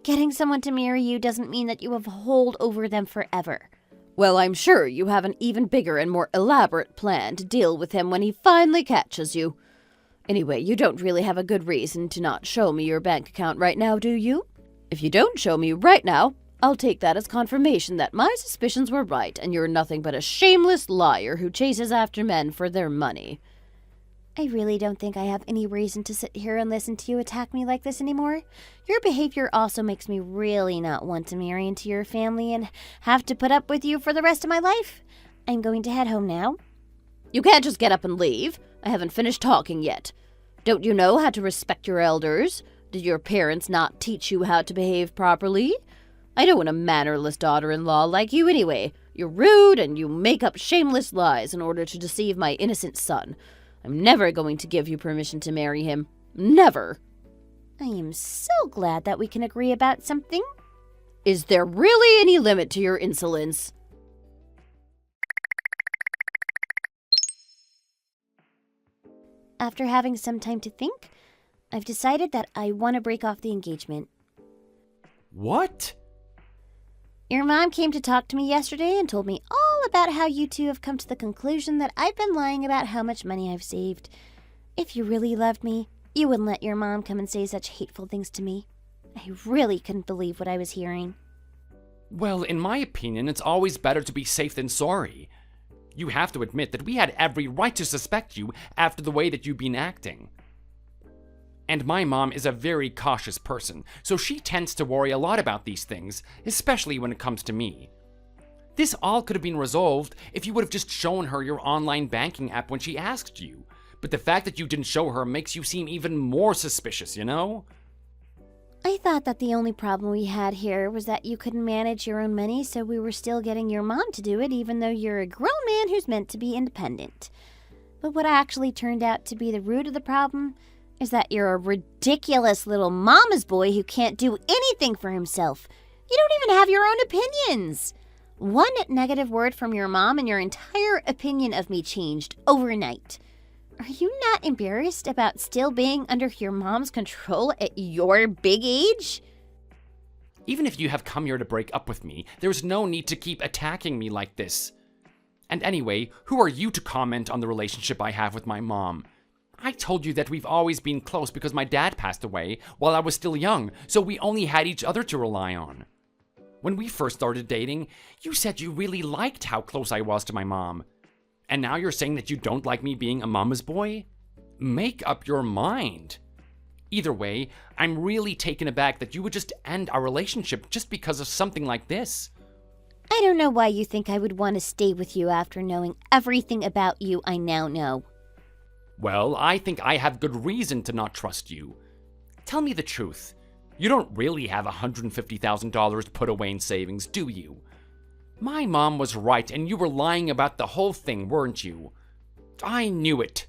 Getting someone to marry you doesn't mean that you have a hold over them forever. Well, I'm sure you have an even bigger and more elaborate plan to deal with him when he finally catches you. Anyway, you don't really have a good reason to not show me your bank account right now, do you? If you don't show me right now, I'll take that as confirmation that my suspicions were right and you're nothing but a shameless liar who chases after men for their money. I really don't think I have any reason to sit here and listen to you attack me like this anymore. Your behavior also makes me really not want to marry into your family and have to put up with you for the rest of my life. I'm going to head home now. You can't just get up and leave. I haven't finished talking yet. Don't you know how to respect your elders? Did your parents not teach you how to behave properly? I don't want a mannerless daughter-in-law like you anyway. You're rude and you make up shameless lies in order to deceive my innocent son. I'm never going to give you permission to marry him. Never. I am so glad that we can agree about something. Is there really any limit to your insolence? After having some time to think, I've decided that I want to break off the engagement. What? Your mom came to talk to me yesterday and told me all about how you two have come to the conclusion that I've been lying about how much money I've saved. If you really loved me, you wouldn't let your mom come and say such hateful things to me. I really couldn't believe what I was hearing. Well, in my opinion, it's always better to be safe than sorry. You have to admit that we had every right to suspect you after the way that you've been acting. And my mom is a very cautious person, so she tends to worry a lot about these things, especially when it comes to me. This all could have been resolved if you would have just shown her your online banking app when she asked you. But the fact that you didn't show her makes you seem even more suspicious, you know? I thought that the only problem we had here was that you couldn't manage your own money, so we were still getting your mom to do it, even though you're a grown man who's meant to be independent. But what actually turned out to be the root of the problem is that you're a ridiculous little mama's boy who can't do anything for himself. You don't even have your own opinions. One negative word from your mom and your entire opinion of me changed overnight. Are you not embarrassed about still being under your mom's control at your big age? Even if you have come here to break up with me, there's no need to keep attacking me like this. And anyway, who are you to comment on the relationship I have with my mom? I told you that we've always been close because my dad passed away while I was still young, so we only had each other to rely on. When we first started dating, you said you really liked how close I was to my mom. And now you're saying that you don't like me being a mama's boy? Make up your mind. Either way, I'm really taken aback that you would just end our relationship just because of something like this. I don't know why you think I would want to stay with you after knowing everything about you I now know. Well, I think I have good reason to not trust you. Tell me the truth. You don't really have $150,000 put away in savings, do you? My mom was right, and you were lying about the whole thing, weren't you? I knew it.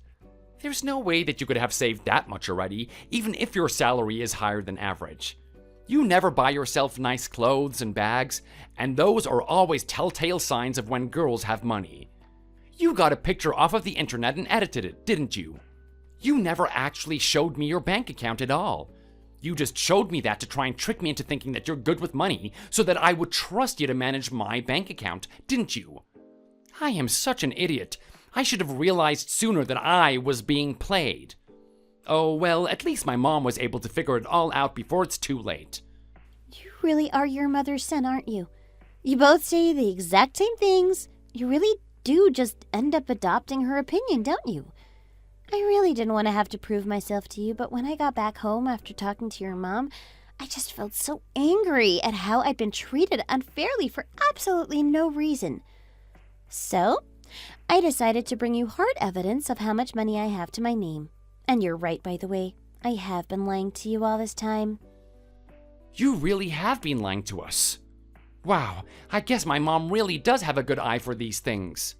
There's no way that you could have saved that much already, even if your salary is higher than average. You never buy yourself nice clothes and bags, and those are always telltale signs of when girls have money. You got a picture off of the internet and edited it, didn't you? You never actually showed me your bank account at all. You just showed me that to try and trick me into thinking that you're good with money so that I would trust you to manage my bank account, didn't you? I am such an idiot. I should have realized sooner that I was being played. Oh, well, at least my mom was able to figure it all out before it's too late. You really are your mother's son, aren't you? You both say the exact same things. You really do just end up adopting her opinion, don't you? I really didn't want to have to prove myself to you, but when I got back home after talking to your mom, I just felt so angry at how I'd been treated unfairly for absolutely no reason. So, I decided to bring you hard evidence of how much money I have to my name. And you're right, by the way. I have been lying to you all this time. You really have been lying to us. Wow, I guess my mom really does have a good eye for these things.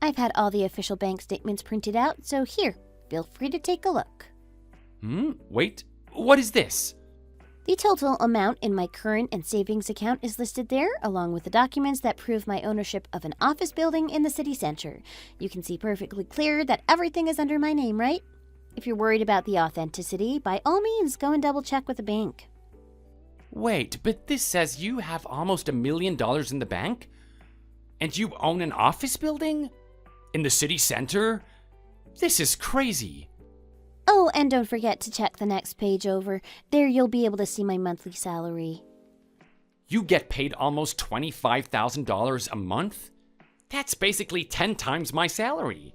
I've had all the official bank statements printed out, so here, feel free to take a look. Wait, what is this? The total amount in my current and savings account is listed there, along with the documents that prove my ownership of an office building in the city center. You can see perfectly clear that everything is under my name, right? If you're worried about the authenticity, by all means, go and double check with the bank. Wait, but this says you have almost $1 million in the bank? And you own an office building? In the city center? This is crazy. Oh, and don't forget to check the next page over. There you'll be able to see my monthly salary. You get paid almost $25,000 a month? That's basically 10 times my salary.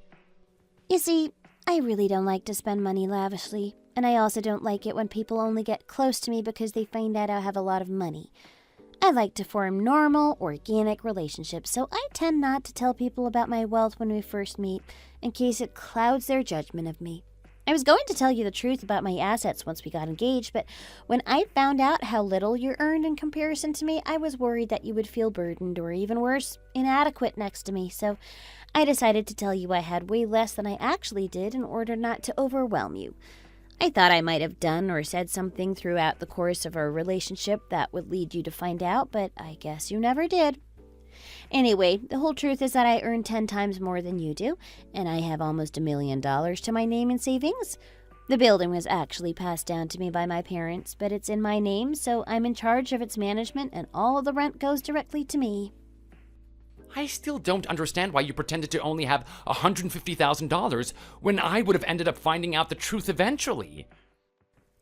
You see, I really don't like to spend money lavishly, and I also don't like it when people only get close to me because they find out I have a lot of money. I like to form normal, organic relationships, so I tend not to tell people about my wealth when we first meet, in case it clouds their judgment of me. I was going to tell you the truth about my assets once we got engaged, but when I found out how little you earned in comparison to me, I was worried that you would feel burdened or even worse, inadequate next to me, so I decided to tell you I had way less than I actually did in order not to overwhelm you. I thought I might have done or said something throughout the course of our relationship that would lead you to find out, but I guess you never did. Anyway, the whole truth is that I earn 10 times more than you do, and I have almost $1 million to my name in savings. The building was actually passed down to me by my parents, but it's in my name, so I'm in charge of its management, and all of the rent goes directly to me. I still don't understand why you pretended to only have $150,000 when I would have ended up finding out the truth eventually.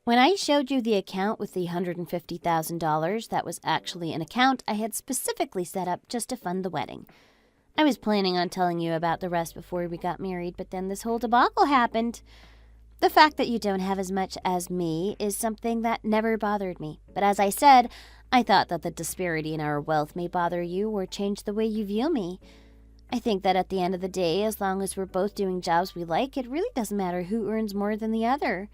When I showed you the account with the $150,000, that was actually an account I had specifically set up just to fund the wedding. I was planning on telling you about the rest before we got married, but then this whole debacle happened. The fact that you don't have as much as me is something that never bothered me. But as I said, I thought that the disparity in our wealth may bother you or change the way you view me. I think that at the end of the day, as long as we're both doing jobs we like, it really doesn't matter who earns more than the other.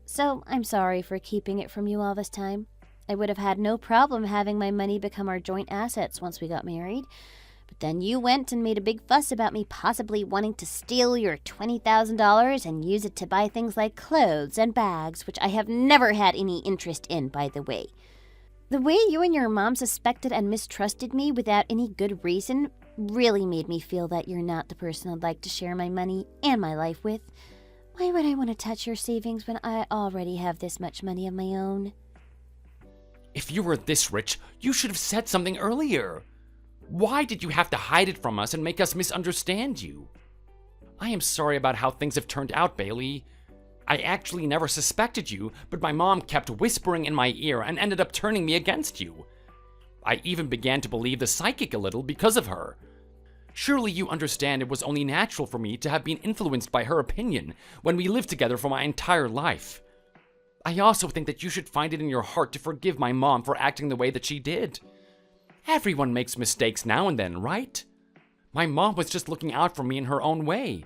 So I'm sorry for keeping it from you all this time. I would have had no problem having my money become our joint assets once we got married. But then you went and made a big fuss about me possibly wanting to steal your $20,000 and use it to buy things like clothes and bags, which I have never had any interest in, by the way. The way you and your mom suspected and mistrusted me without any good reason really made me feel that you're not the person I'd like to share my money and my life with. Why would I want to touch your savings when I already have this much money of my own? If you were this rich, you should have said something earlier. Why did you have to hide it from us and make us misunderstand you? I am sorry about how things have turned out, Bailey. I actually never suspected you, but my mom kept whispering in my ear and ended up turning me against you. I even began to believe the psychic a little because of her. Surely you understand it was only natural for me to have been influenced by her opinion when we lived together for my entire life. I also think that you should find it in your heart to forgive my mom for acting the way that she did. Everyone makes mistakes now and then, right? My mom was just looking out for me in her own way.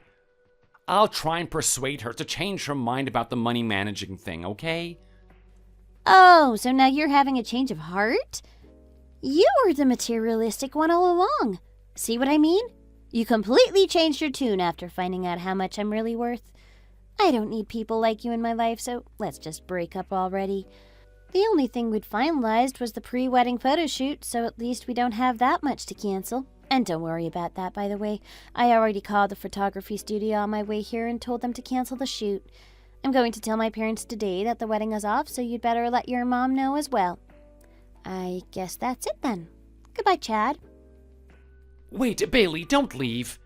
I'll try and persuade her to change her mind about the money managing thing, okay? Oh, so now you're having a change of heart? You were the materialistic one all along. See what I mean? You completely changed your tune after finding out how much I'm really worth. I don't need people like you in my life, so let's just break up already. The only thing we'd finalized was the pre-wedding photo shoot, so at least we don't have that much to cancel. And don't worry about that, by the way. I already called the photography studio on my way here and told them to cancel the shoot. I'm going to tell my parents today that the wedding is off, so you'd better let your mom know as well. I guess that's it then. Goodbye, Chad. Wait, Bailey, don't leave.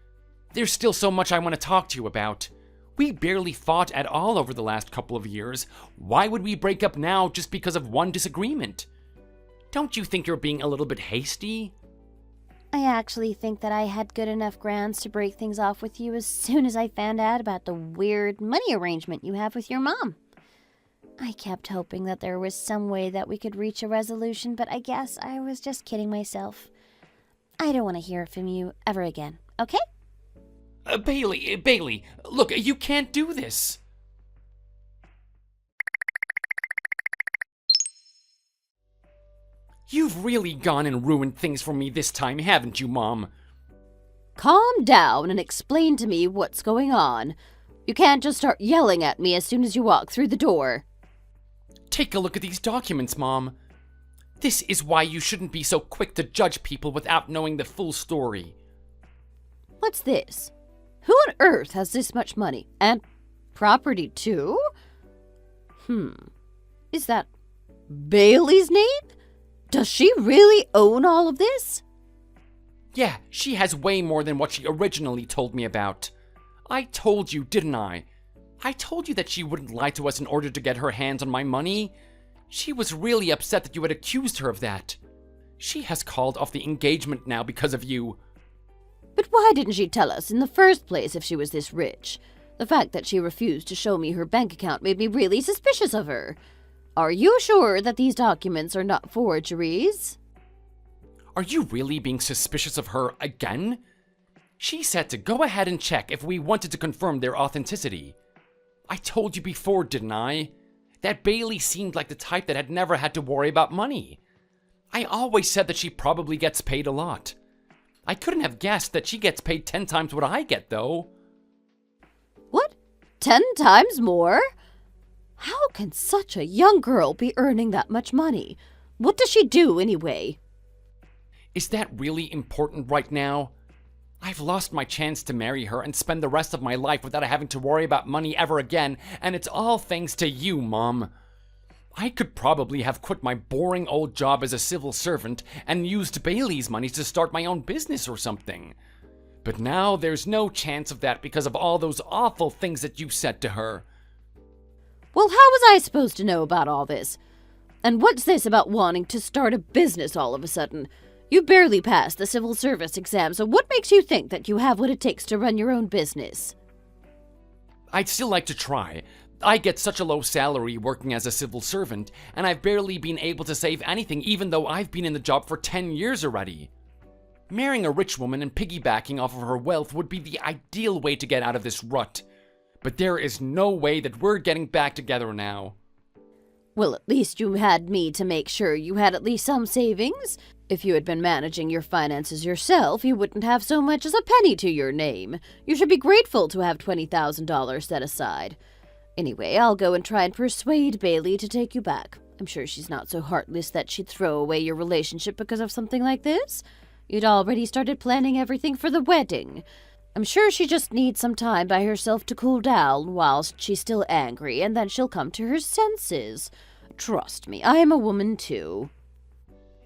There's still so much I want to talk to you about. We barely fought at all over the last couple of years. Why would we break up now just because of one disagreement? Don't you think you're being a little bit hasty? I actually think that I had good enough grounds to break things off with you as soon as I found out about the weird money arrangement you have with your mom. I kept hoping that there was some way that we could reach a resolution, but I guess I was just kidding myself. I don't want to hear from you ever again, okay? Bailey, look, you can't do this. You've really gone and ruined things for me this time, haven't you, Mom? Calm down and explain to me what's going on. You can't just start yelling at me as soon as you walk through the door. Take a look at these documents, Mom. This is why you shouldn't be so quick to judge people without knowing the full story. What's this? Who on earth has this much money? And property, too? Is that Bailey's name? Does she really own all of this? Yeah, she has way more than what she originally told me about. I told you, didn't I? I told you that she wouldn't lie to us in order to get her hands on my money. She was really upset that you had accused her of that. She has called off the engagement now because of you. But why didn't she tell us in the first place if she was this rich? The fact that she refused to show me her bank account made me really suspicious of her. Are you sure that these documents are not forgeries? Are you really being suspicious of her again? She said to go ahead and check if we wanted to confirm their authenticity. I told you before, didn't I? That Bailey seemed like the type that had never had to worry about money. I always said that she probably gets paid a lot. I couldn't have guessed that she gets paid 10 times what I get, though. What? 10 times more? How can such a young girl be earning that much money? What does she do, anyway? Is that really important right now? I've lost my chance to marry her and spend the rest of my life without having to worry about money ever again, and it's all thanks to you, Mom. I could probably have quit my boring old job as a civil servant and used Bailey's money to start my own business or something. But now there's no chance of that because of all those awful things that you said to her. Well, how was I supposed to know about all this? And what's this about wanting to start a business all of a sudden? You barely passed the civil service exam, so what makes you think that you have what it takes to run your own business? I'd still like to try. I get such a low salary working as a civil servant, and I've barely been able to save anything even though I've been in the job for 10 years already. Marrying a rich woman and piggybacking off of her wealth would be the ideal way to get out of this rut. But there is no way that we're getting back together now. Well, at least you had me to make sure you had at least some savings. If you had been managing your finances yourself, you wouldn't have so much as a penny to your name. You should be grateful to have $20,000 set aside. Anyway, I'll go and try and persuade Bailey to take you back. I'm sure she's not so heartless that she'd throw away your relationship because of something like this. You'd already started planning everything for the wedding. I'm sure she just needs some time by herself to cool down whilst she's still angry, and then she'll come to her senses. Trust me, I am a woman too.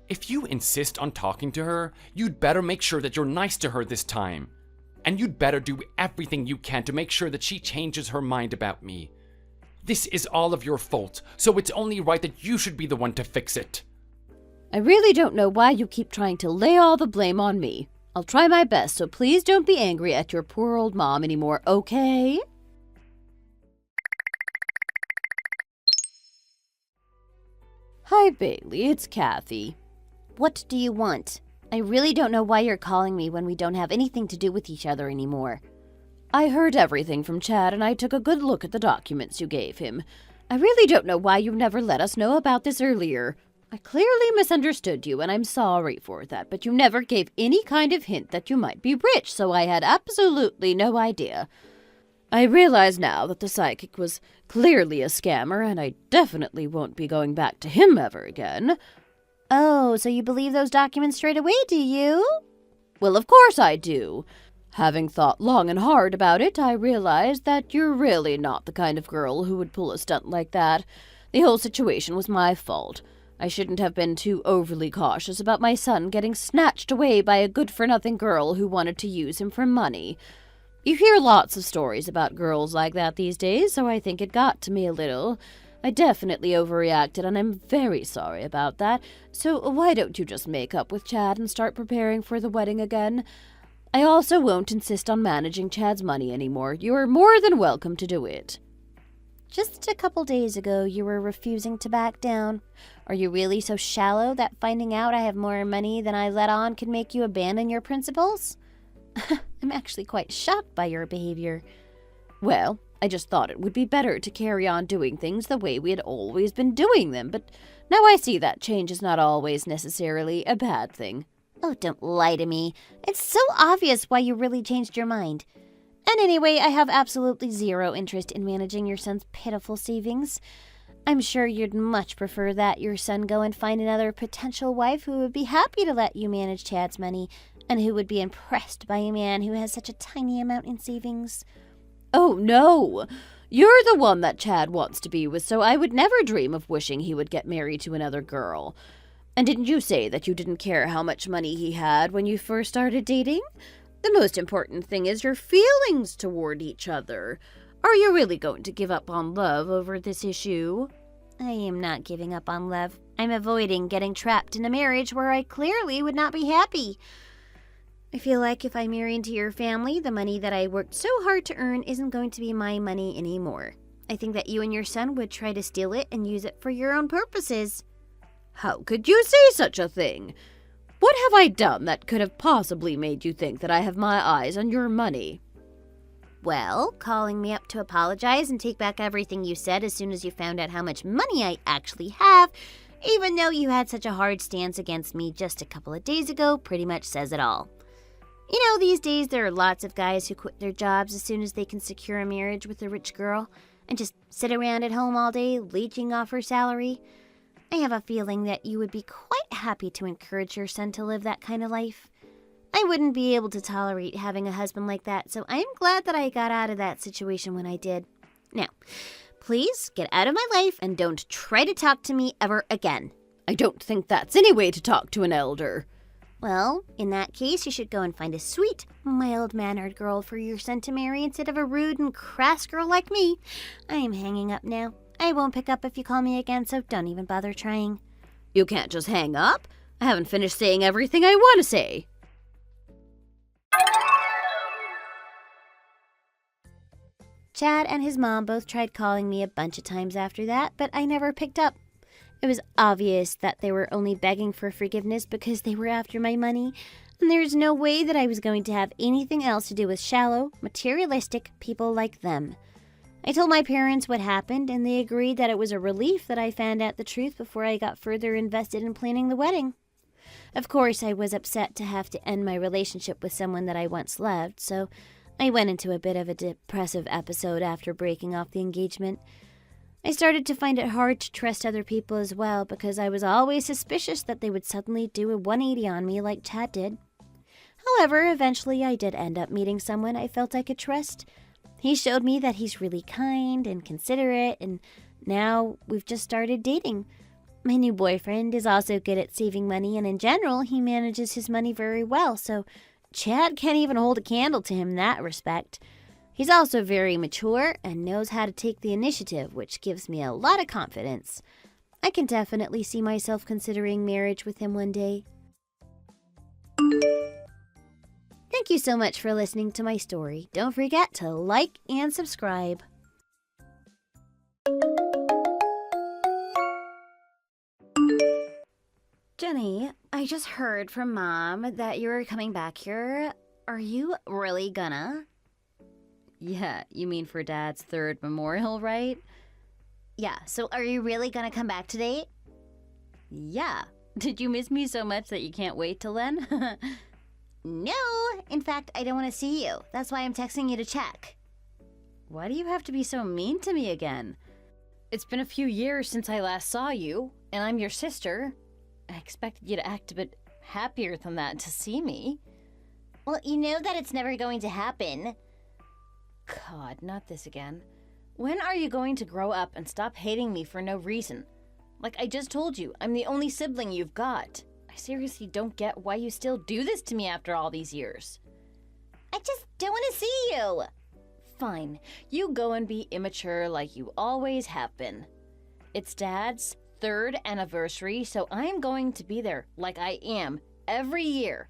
If you insist on talking to her, you'd better make sure that you're nice to her this time. And you'd better do everything you can to make sure that she changes her mind about me. This is all of your fault, so it's only right that you should be the one to fix it. I really don't know why you keep trying to lay all the blame on me. I'll try my best, so please don't be angry at your poor old mom anymore, okay? Hi, Bailey, it's Kathy. What do you want? I really don't know why you're calling me when we don't have anything to do with each other anymore. I heard everything from Chad, and I took a good look at the documents you gave him. I really don't know why you never let us know about this earlier. I clearly misunderstood you, and I'm sorry for that, but you never gave any kind of hint that you might be rich, so I had absolutely no idea. I realize now that the psychic was clearly a scammer, and I definitely won't be going back to him ever again. Oh, so you believe those documents straight away, do you? Well, of course I do. Having thought long and hard about it, I realized that you're really not the kind of girl who would pull a stunt like that. The whole situation was my fault. I shouldn't have been too overly cautious about my son getting snatched away by a good-for-nothing girl who wanted to use him for money. You hear lots of stories about girls like that these days, so I think it got to me a little. I definitely overreacted, and I'm very sorry about that. So why don't you just make up with Chad and start preparing for the wedding again? I also won't insist on managing Chad's money anymore. You are more than welcome to do it. Just a couple days ago, you were refusing to back down. Are you really so shallow that finding out I have more money than I let on could make you abandon your principles? I'm actually quite shocked by your behavior. Well, I just thought it would be better to carry on doing things the way we had always been doing them, but now I see that change is not always necessarily a bad thing. Oh, don't lie to me. It's so obvious why you really changed your mind. And anyway, I have absolutely zero interest in managing your son's pitiful savings. I'm sure you'd much prefer that your son go and find another potential wife who would be happy to let you manage Chad's money, and who would be impressed by a man who has such a tiny amount in savings. Oh, no! You're the one that Chad wants to be with, so I would never dream of wishing he would get married to another girl. And didn't you say that you didn't care how much money he had when you first started dating? The most important thing is your feelings toward each other. Are you really going to give up on love over this issue? I am not giving up on love. I'm avoiding getting trapped in a marriage where I clearly would not be happy. I feel like if I marry into your family, the money that I worked so hard to earn isn't going to be my money anymore. I think that you and your son would try to steal it and use it for your own purposes. How could you say such a thing? What have I done that could have possibly made you think that I have my eyes on your money? Well, calling me up to apologize and take back everything you said as soon as you found out how much money I actually have, even though you had such a hard stance against me just a couple of days ago, pretty much says it all. You know, these days there are lots of guys who quit their jobs as soon as they can secure a marriage with a rich girl and just sit around at home all day leeching off her salary. I have a feeling that you would be quite happy to encourage your son to live that kind of life. I wouldn't be able to tolerate having a husband like that, so I'm glad that I got out of that situation when I did. Now, please get out of my life and don't try to talk to me ever again. I don't think that's any way to talk to an elder. Well, in that case, you should go and find a sweet, mild-mannered girl for your son to marry instead of a rude and crass girl like me. I am hanging up now. I won't pick up if you call me again, so don't even bother trying. You can't just hang up. I haven't finished saying everything I want to say. Chad and his mom both tried calling me a bunch of times after that, but I never picked up. It was obvious that they were only begging for forgiveness because they were after my money, and there's no way that I was going to have anything else to do with shallow, materialistic people like them. I told my parents what happened, and they agreed that it was a relief that I found out the truth before I got further invested in planning the wedding. Of course, I was upset to have to end my relationship with someone that I once loved, so I went into a bit of a depressive episode after breaking off the engagement. I started to find it hard to trust other people as well because I was always suspicious that they would suddenly do a 180 on me like Chad did. However, eventually I did end up meeting someone I felt I could trust. He showed me that he's really kind and considerate, and now we've just started dating. My new boyfriend is also good at saving money, and in general, he manages his money very well, so Chad can't even hold a candle to him in that respect. He's also very mature and knows how to take the initiative, which gives me a lot of confidence. I can definitely see myself considering marriage with him one day. Thank you so much for listening to my story. Don't forget to like and subscribe. Jenny, I just heard from Mom that you're coming back here. Are you really gonna? Yeah, you mean for Dad's third memorial, right? Yeah, so are you really gonna come back today? Yeah. Did you miss me so much that you can't wait till then? No, in fact, I don't want to see you. That's why I'm texting you to check. Why do you have to be so mean to me again? It's been a few years since I last saw you, and I'm your sister. I expected you to act a bit happier than that to see me. Well, you know that it's never going to happen. God, not this again. When are you going to grow up and stop hating me for no reason? Like I just told you, I'm the only sibling you've got. I seriously don't get why you still do this to me after all these years. I just don't want to see you. Fine, you go and be immature like you always have been. It's Dad's third anniversary, so I'm going to be there like I am every year.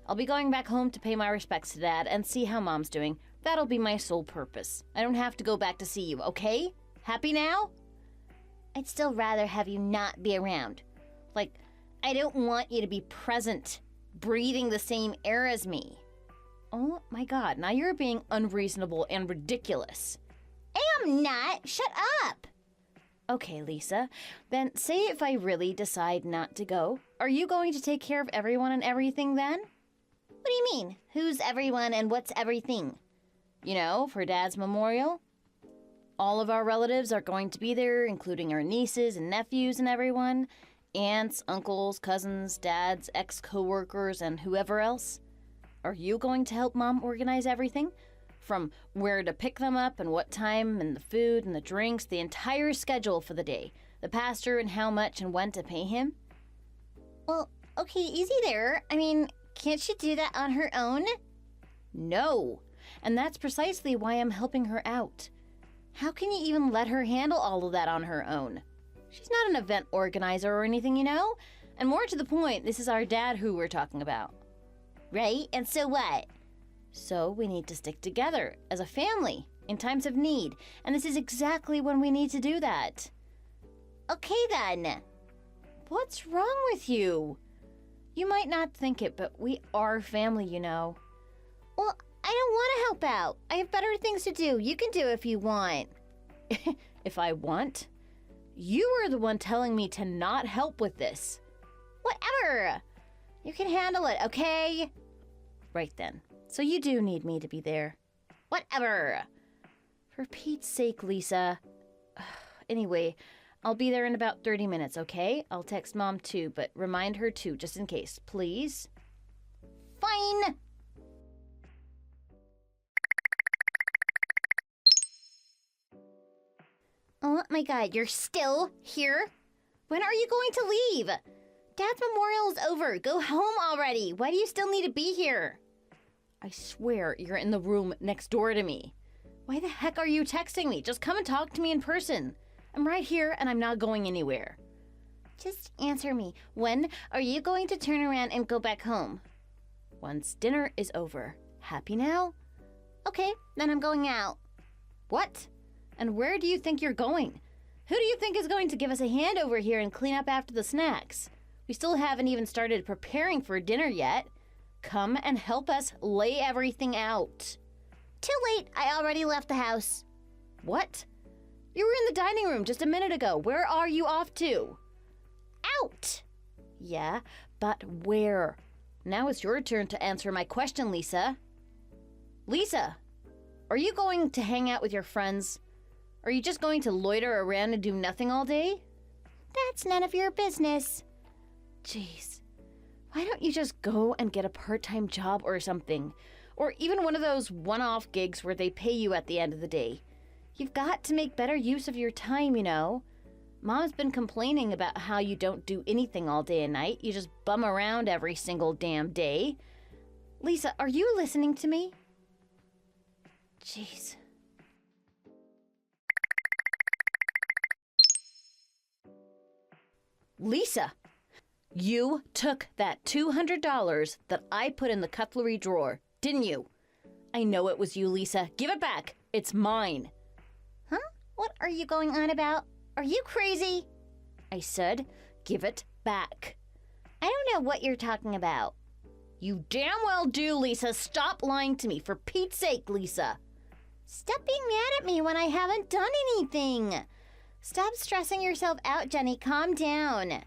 I'll be going back home to pay my respects to Dad and see how Mom's doing. That'll be my sole purpose. I don't have to go back to see you, okay? Happy now? I'd still rather have you not be around. Like, I don't want you to be present, breathing the same air as me. Oh my God, now you're being unreasonable and ridiculous. I am not. Shut up. Okay, Lisa, then say if I really decide not to go, are you going to take care of everyone and everything then? What do you mean? Who's everyone and what's everything? You know, for Dad's memorial. All of our relatives are going to be there, including our nieces and nephews and everyone. Aunts, uncles, cousins, Dad's ex-coworkers, and whoever else. Are you going to help Mom organize everything? From where to pick them up and what time and the food and the drinks, the entire schedule for the day. The pastor and how much and when to pay him? Well, okay, easy there. I mean, can't she do that on her own? No. And that's precisely why I'm helping her out. How can you even let her handle all of that on her own? She's not an event organizer or anything, you know? And more to the point, this is our dad who we're talking about. Right, and so what? So we need to stick together as a family in times of need. And this is exactly when we need to do that. Okay then. What's wrong with you? You might not think it, but we are family, you know. Well, I don't want to help out. I have better things to do. You can do if you want. If I want? You were the one telling me to not help with this. Whatever. You can handle it, okay? Right then. So you do need me to be there. Whatever. For Pete's sake, Lisa. Anyway, I'll be there in about 30 minutes, okay? I'll text Mom too, but remind her too, just in case, please. Fine. Oh my God, you're still here? When are you going to leave? Dad's memorial is over. Go home already. Why do you still need to be here? I swear you're in the room next door to me. Why the heck are you texting me? Just come and talk to me in person. I'm right here and I'm not going anywhere. Just answer me. When are you going to turn around and go back home? Once dinner is over. Happy now? Okay, then I'm going out. What? And where do you think you're going? Who do you think is going to give us a hand over here and clean up after the snacks? We still haven't even started preparing for dinner yet. Come and help us lay everything out. Too late. I already left the house. What? You were in the dining room just a minute ago. Where are you off to? Out. Yeah, but where? Now it's your turn to answer my question, Lisa. Lisa, are you going to hang out with your friends? Are you just going to loiter around and do nothing all day? That's none of your business. Jeez. Why don't you just go and get a part-time job or something? Or even one of those one-off gigs where they pay you at the end of the day. You've got to make better use of your time, you know. Mom's been complaining about how you don't do anything all day and night. You just bum around every single damn day. Lisa, are you listening to me? Jeez. Lisa, you took that $200 that I put in the cutlery drawer, didn't you? I know it was you, Lisa. Give it back. It's mine. Huh? What are you going on about? Are you crazy? I said, give it back. I don't know what you're talking about. You damn well do, Lisa. Stop lying to me. For Pete's sake, Lisa. Stop being mad at me when I haven't done anything. Stop stressing yourself out, Jenny. Calm down.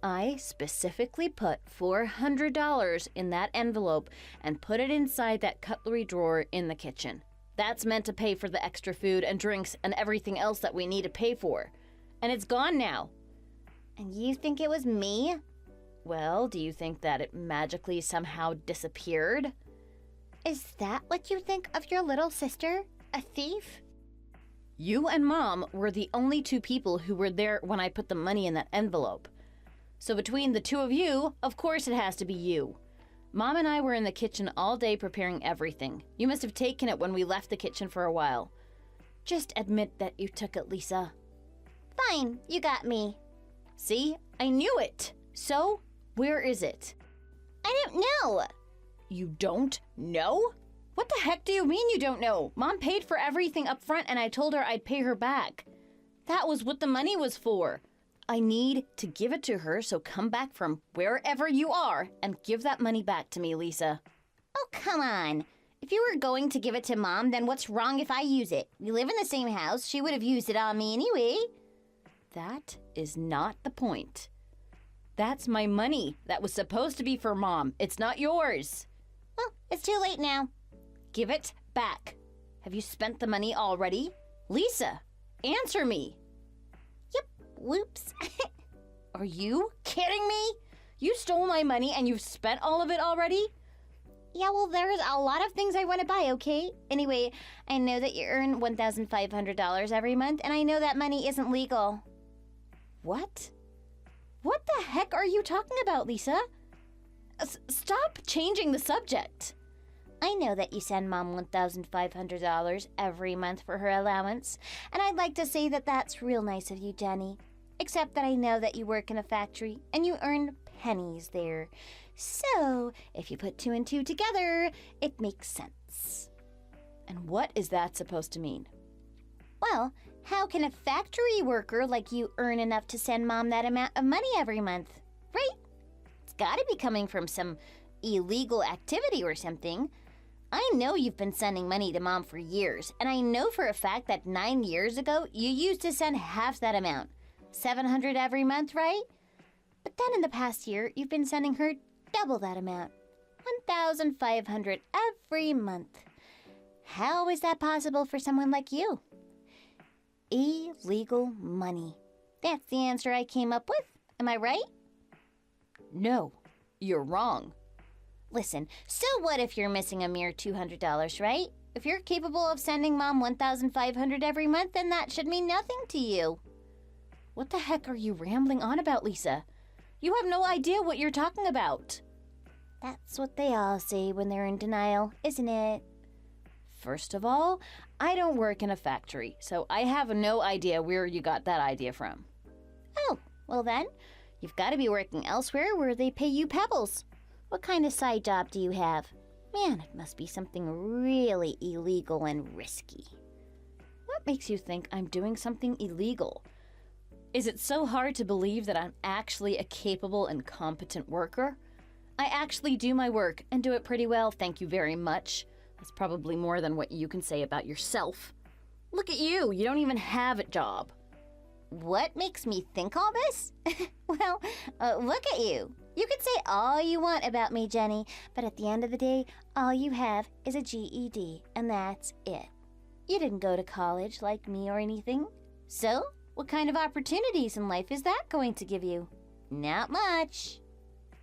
I specifically put $400 in that envelope and put it inside that cutlery drawer in the kitchen. That's meant to pay for the extra food and drinks and everything else that we need to pay for. And it's gone now. And you think it was me? Well, do you think that it magically somehow disappeared? Is that what you think of your little sister? A thief? You and Mom were the only two people who were there when I put the money in that envelope. So between the two of you, of course it has to be you. Mom and I were in the kitchen all day preparing everything. You must have taken it when we left the kitchen for a while. Just admit that you took it, Lisa. Fine, you got me. See? I knew it. So, where is it? I don't know. You don't know? What the heck do you mean you don't know? Mom paid for everything up front and I told her I'd pay her back. That was what the money was for. I need to give it to her, so come back from wherever you are and give that money back to me, Lisa. Oh, come on. If you were going to give it to Mom, then what's wrong if I use it? We live in the same house. She would have used it on me anyway. That is not the point. That's my money. That was supposed to be for Mom. It's not yours. Well, it's too late now. Give it back. Have you spent the money already? Lisa, answer me. Yep, whoops. Are you kidding me? You stole my money and you've spent all of it already? Yeah, well, there's a lot of things I want to buy, okay? Anyway, I know that you earn $1,500 every month, and I know that money isn't legal. What? What the heck are you talking about, Lisa? Stop changing the subject. I know that you send Mom $1,500 every month for her allowance, and I'd like to say that that's real nice of you, Jenny. Except that I know that you work in a factory, and you earn pennies there. So, if you put two and two together, it makes sense. And what is that supposed to mean? Well, how can a factory worker like you earn enough to send Mom that amount of money every month? Right? It's gotta be coming from some illegal activity or something. I know you've been sending money to Mom for years, and I know for a fact that 9 years ago you used to send half that amount. $700 every month, right? But then in the past year, you've been sending her double that amount. $1,500 every month. How is that possible for someone like you? Illegal money. That's the answer I came up with. Am I right? No, you're wrong. Listen, so what if you're missing a mere $200, right? If you're capable of sending Mom $1,500 every month, then that should mean nothing to you. What the heck are you rambling on about, Lisa? You have no idea what you're talking about. That's what they all say when they're in denial, isn't it? First of all, I don't work in a factory, so I have no idea where you got that idea from. Oh, well then, you've got to be working elsewhere where they pay you pebbles. What kind of side job do you have? Man, it must be something really illegal and risky. What makes you think I'm doing something illegal? Is it so hard to believe that I'm actually a capable and competent worker? I actually do my work and do it pretty well, thank you very much. That's probably more than what you can say about yourself. Look at you, you don't even have a job. What makes me think all this? Well, look at you. You can say all you want about me, Jenny, but at the end of the day, all you have is a GED, and that's it. You didn't go to college like me or anything. So, what kind of opportunities in life is that going to give you? Not much.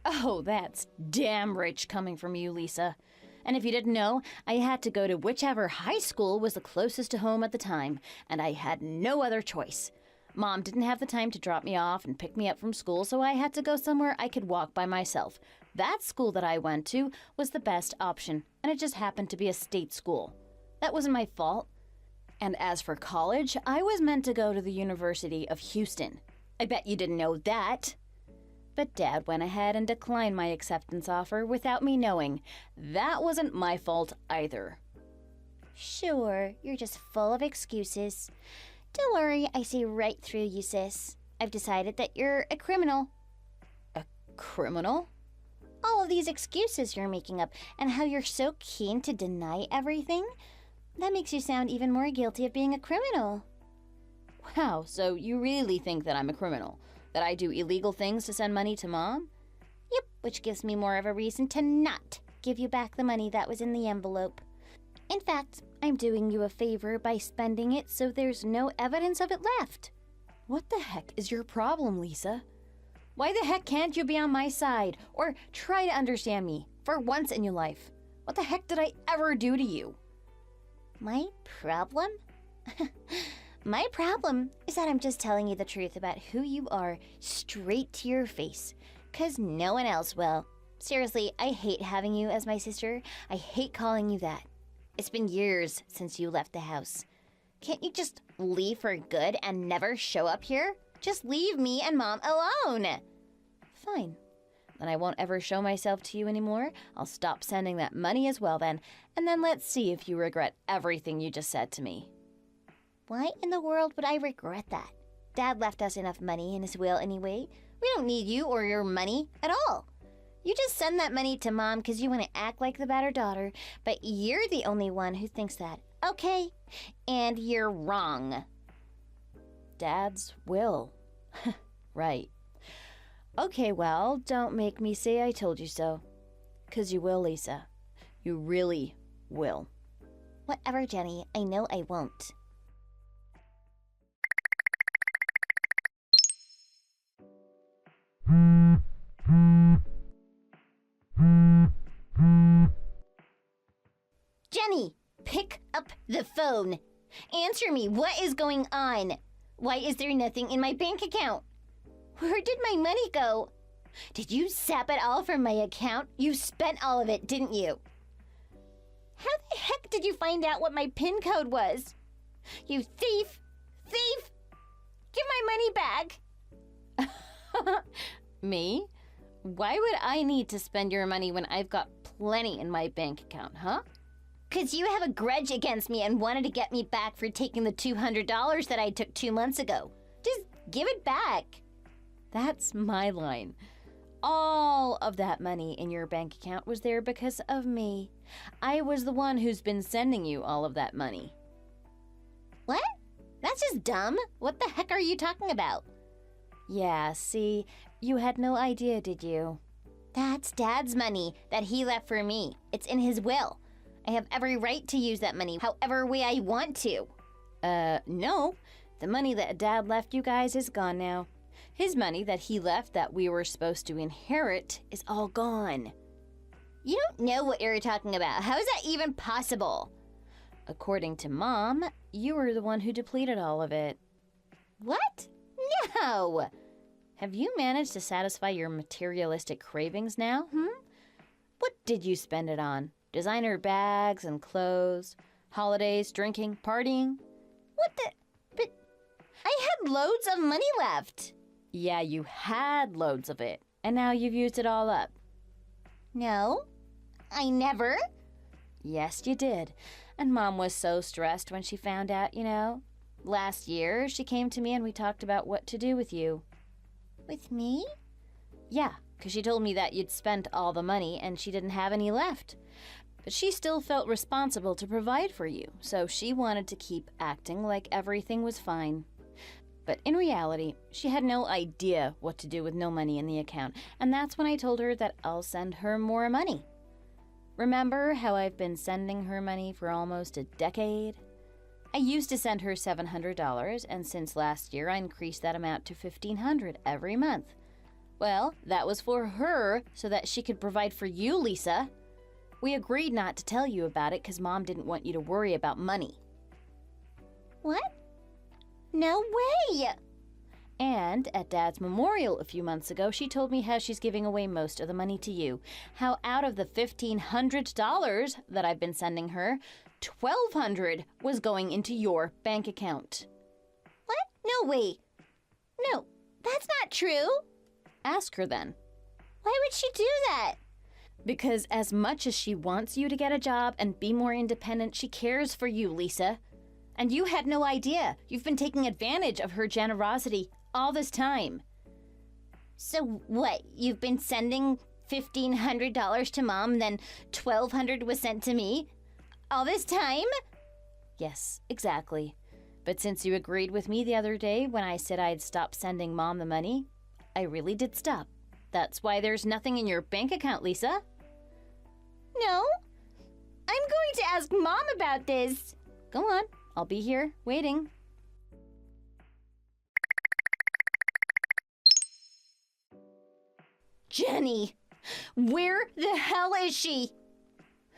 Oh, that's damn rich coming from you, Lisa. And if you didn't know, I had to go to whichever high school was the closest to home at the time, and I had no other choice. Mom didn't have the time to drop me off and pick me up from school, so I had to go somewhere I could walk by myself. That school that I went to was the best option, and it just happened to be a state school. That wasn't my fault. And as for college, I was meant to go to the University of Houston. I bet you didn't know that. But Dad went ahead and declined my acceptance offer without me knowing. That wasn't my fault either. Sure, you're just full of excuses. Don't worry, I see right through you, sis. I've decided that you're a criminal. A criminal? All of these excuses you're making up and how you're so keen to deny everything, that makes you sound even more guilty of being a criminal. Wow, so you really think that I'm a criminal? That I do illegal things to send money to Mom? Yep, which gives me more of a reason to not give you back the money that was in the envelope. In fact, I'm doing you a favor by spending it so there's no evidence of it left. What the heck is your problem, Lisa? Why the heck can't you be on my side or try to understand me for once in your life? What the heck did I ever do to you? My problem? My problem is that I'm just telling you the truth about who you are straight to your face, 'cause no one else will. Seriously, I hate having you as my sister. I hate calling you that. It's been years since you left the house. Can't you just leave for good and never show up here? Just leave me and Mom alone. Fine. Then I won't ever show myself to you anymore. I'll stop sending that money as well then, and then let's see if you regret everything you just said to me. Why in the world would I regret that? Dad left us enough money in his will anyway. We don't need you or your money at all. You just send that money to Mom because you want to act like the better daughter, but you're the only one who thinks that. Okay? And you're wrong. Dad's will. Right. Okay, well, don't make me say I told you so. 'Cause you will, Lisa. You really will. Whatever, Jenny. I know I won't. Jenny, pick up the phone. Answer me. What is going on? Why is there nothing in my bank account? Where did my money go? Did you sap it all from my account? You spent all of it, didn't you? How the heck did you find out what my PIN code was? You thief! Thief! Give my money back! Me? Why would I need to spend your money when I've got plenty in my bank account, huh? 'Cause you have a grudge against me and wanted to get me back for taking the $200 that I took 2 months ago. Just give it back. That's my line. All of that money in your bank account was there because of me. I was the one who's been sending you all of that money. What? That's just dumb. What the heck are you talking about? Yeah, see, you had no idea, did you? That's Dad's money that he left for me. It's in his will. I have every right to use that money however way I want to. No. The money that Dad left you guys is gone now. His money that he left that we were supposed to inherit is all gone. You don't know what you're talking about. How is that even possible? According to Mom, you were the one who depleted all of it. What? No! Have you managed to satisfy your materialistic cravings now, What did you spend it on? Designer bags and clothes, holidays, drinking, partying? What the? But I had loads of money left. Yeah, you had loads of it, and now you've used it all up. No, I never. Yes, you did. And Mom was so stressed when she found out, you know. Last year, she came to me and we talked about what to do with you. With me? Yeah, because she told me that you'd spent all the money and she didn't have any left. But she still felt responsible to provide for you, so she wanted to keep acting like everything was fine. But in reality, she had no idea what to do with no money in the account, and that's when I told her that I'll send her more money. Remember how I've been sending her money for almost a decade? I used to send her $700, and since last year I increased that amount to $1,500 every month. Well, that was for her so that she could provide for you, Lisa. We agreed not to tell you about it because Mom didn't want you to worry about money. What? No way! And at Dad's memorial a few months ago, she told me how she's giving away most of the money to you. How out of the $1,500 that I've been sending her, $1,200 was going into your bank account. What? No way. No, that's not true. Ask her then. Why would she do that? Because as much as she wants you to get a job and be more independent, she cares for you, Lisa. And you had no idea. You've been taking advantage of her generosity all this time. So what? You've been sending $1,500 to Mom, then $1,200 was sent to me? All this time? Yes, exactly. But since you agreed with me the other day when I said I'd stop sending Mom the money, I really did stop. That's why there's nothing in your bank account, Lisa. No. I'm going to ask Mom about this. Go on. I'll be here, waiting. Jenny! Where the hell is she?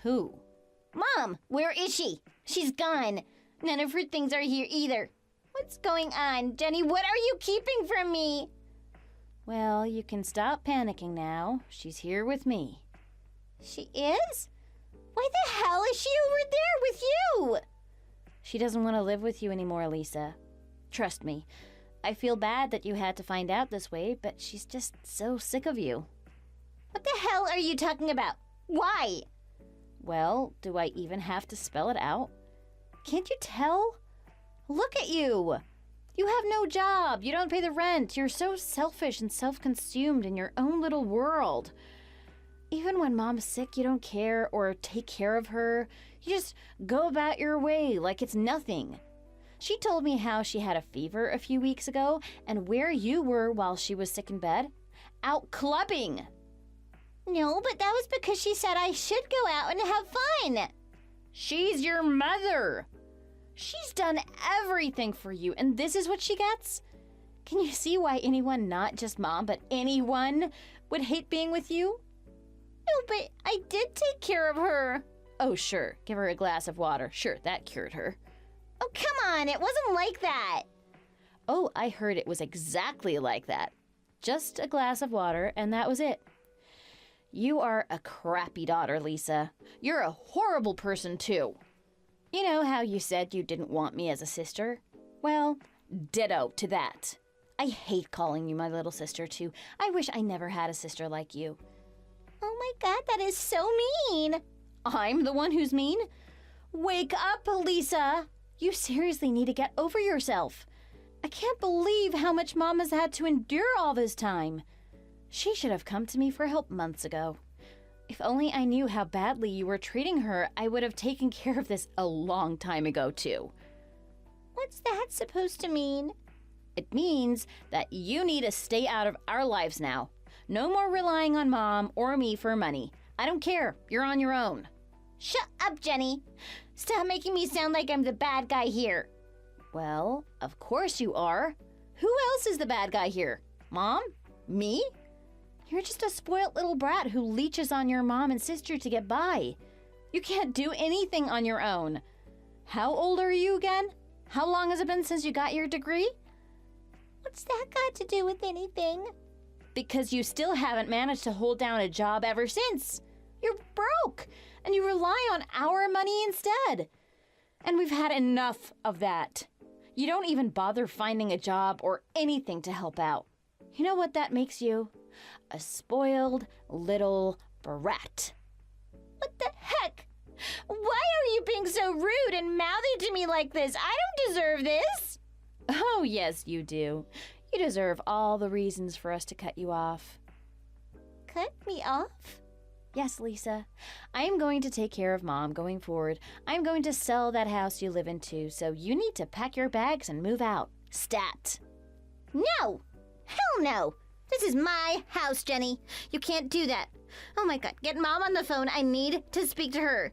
Who? Mom, where is she? She's gone. None of her things are here either. What's going on? Jenny, what are you keeping from me? Well, you can stop panicking now. She's here with me. She is? Why the hell is she over there with you? She doesn't want to live with you anymore, Lisa. Trust me. I feel bad that you had to find out this way, but she's just so sick of you. What the hell are you talking about? Why? Well, do I even have to spell it out? Can't you tell? Look at you! You have no job, you don't pay the rent, you're so selfish and self-consumed in your own little world. Even when Mom's sick, you don't care or take care of her. You just go about your way like it's nothing. She told me how she had a fever a few weeks ago and where you were while she was sick in bed. Out clubbing! No, but that was because she said I should go out and have fun. She's your mother! She's done everything for you, and this is what she gets? Can you see why anyone, not just Mom, but anyone, would hate being with you? No, but I did take care of her. Oh, sure. Give her a glass of water. Sure, that cured her. Oh, come on. It wasn't like that. Oh, I heard it was exactly like that. Just a glass of water, and that was it. You are a crappy daughter, Lisa. You're a horrible person, too. You know how you said you didn't want me as a sister? Well, ditto to that. I hate calling you my little sister, too. I wish I never had a sister like you. Oh my God, that is so mean. I'm the one who's mean? Wake up, Lisa! You seriously need to get over yourself. I can't believe how much Mom has had to endure all this time. She should have come to me for help months ago. If only I knew how badly you were treating her, I would have taken care of this a long time ago, too. What's that supposed to mean? It means that you need to stay out of our lives now. No more relying on Mom or me for money. I don't care. You're on your own. Shut up, Jenny. Stop making me sound like I'm the bad guy here. Well, of course you are. Who else is the bad guy here? Mom? Me? You're just a spoilt little brat who leeches on your mom and sister to get by. You can't do anything on your own. How old are you again? How long has it been since you got your degree? What's that got to do with anything? Because you still haven't managed to hold down a job ever since. You're broke, and you rely on our money instead. And we've had enough of that. You don't even bother finding a job or anything to help out. You know what that makes you? A spoiled little brat. What the heck? Why are you being so rude and mouthy to me like this? I don't deserve this. Oh, yes, you do. You deserve all the reasons for us to cut you off. Cut me off? Yes, Lisa. I am going to take care of Mom going forward. I'm going to sell that house you live in too, so you need to pack your bags and move out. Stat. No! Hell no! This is my house, Jenny. You can't do that. Oh my God, get Mom on the phone. I need to speak to her.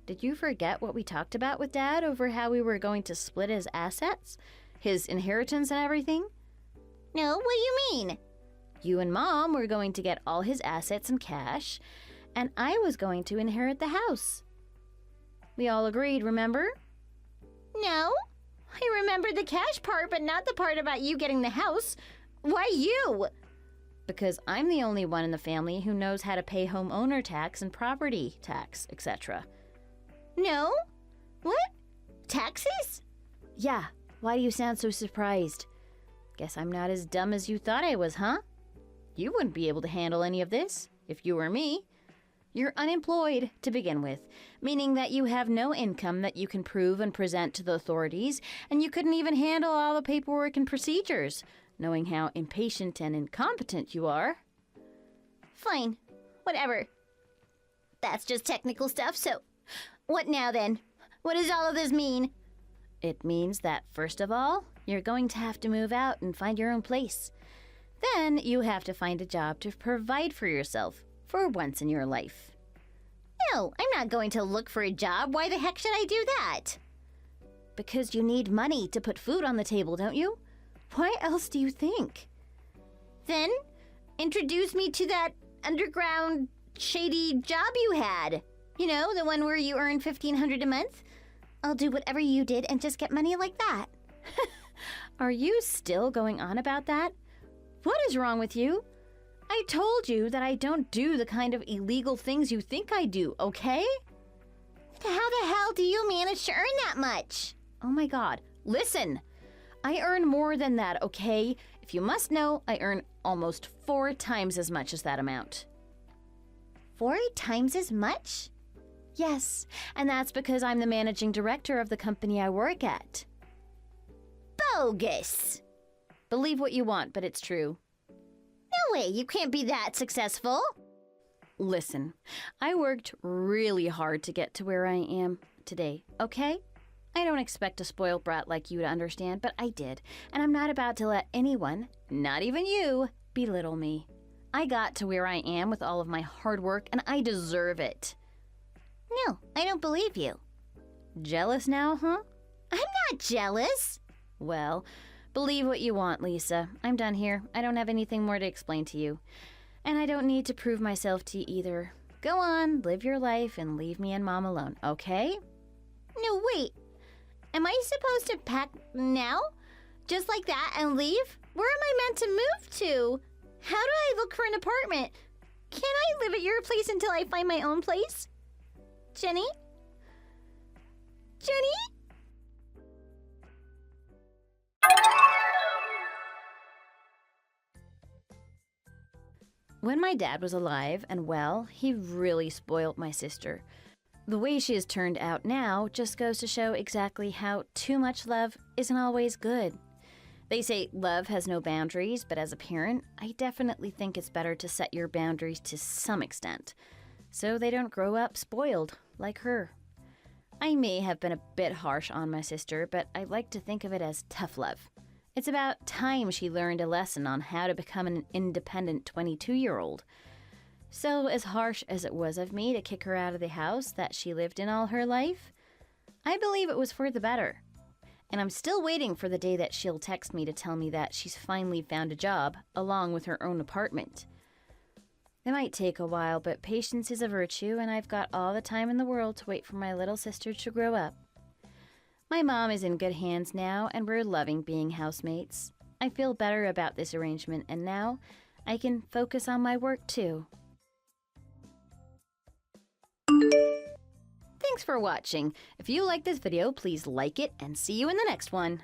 Did you forget what we talked about with Dad over how we were going to split his assets? His inheritance and everything? No, what do you mean? You and Mom were going to get all his assets and cash, and I was going to inherit the house. We all agreed, remember? No. I remember the cash part, but not the part about you getting the house. Why you? Because I'm the only one in the family who knows how to pay homeowner tax and property tax, etc. No? What? Taxes? Yeah, why do you sound so surprised? Guess I'm not as dumb as you thought I was, huh? You wouldn't be able to handle any of this, if you were me. You're unemployed to begin with, meaning that you have no income that you can prove and present to the authorities, and you couldn't even handle all the paperwork and procedures, knowing how impatient and incompetent you are. Fine. Whatever. That's just technical stuff, so what now then? What does all of this mean? It means that, first of all, you're going to have to move out and find your own place. Then you have to find a job to provide for yourself for once in your life. No, I'm not going to look for a job. Why the heck should I do that? Because you need money to put food on the table, don't you? Why else do you think? Then introduce me to that underground shady job you had. You know, the one where you earn $1,500 a month. I'll do whatever you did and just get money like that. Are you still going on about that? What is wrong with you? I told you that I don't do the kind of illegal things you think I do, okay? How the hell do you manage to earn that much? Oh my God, listen! I earn more than that, okay? If you must know, I earn almost 4 times as much as that amount. 4 times as much? Yes, and that's because I'm the managing director of the company I work at. Bogus! Believe what you want, but it's true. No way, you can't be that successful. Listen, I worked really hard to get to where I am today, okay? I don't expect a spoiled brat like you to understand, but I did, and I'm not about to let anyone, not even you, belittle me. I got to where I am with all of my hard work, and I deserve it. No, I don't believe you. Jealous now, huh? I'm not jealous. Well, believe what you want, Lisa. I'm done here. I don't have anything more to explain to you. And I don't need to prove myself to you either. Go on, live your life, and leave me and Mom alone, okay? No, wait. Am I supposed to pack now? Just like that and leave? Where am I meant to move to? How do I look for an apartment? Can I live at your place until I find my own place? Jenny? Jenny? When my dad was alive and well, he really spoiled my sister. The way she has turned out now just goes to show exactly how too much love isn't always good. They say love has no boundaries, but as a parent, I definitely think it's better to set your boundaries to some extent. so they don't grow up spoiled like her. I may have been a bit harsh on my sister, but I like to think of it as tough love. It's about time she learned a lesson on how to become an independent 22-year-old. So, as harsh as it was of me to kick her out of the house that she lived in all her life, I believe it was for the better. And I'm still waiting for the day that she'll text me to tell me that she's finally found a job, along with her own apartment. It might take a while, but patience is a virtue, and I've got all the time in the world to wait for my little sister to grow up. My mom is in good hands now, and we're loving being housemates. I feel better about this arrangement, and now I can focus on my work too. Thanks for watching. If you like this video, please like it and see you in the next one.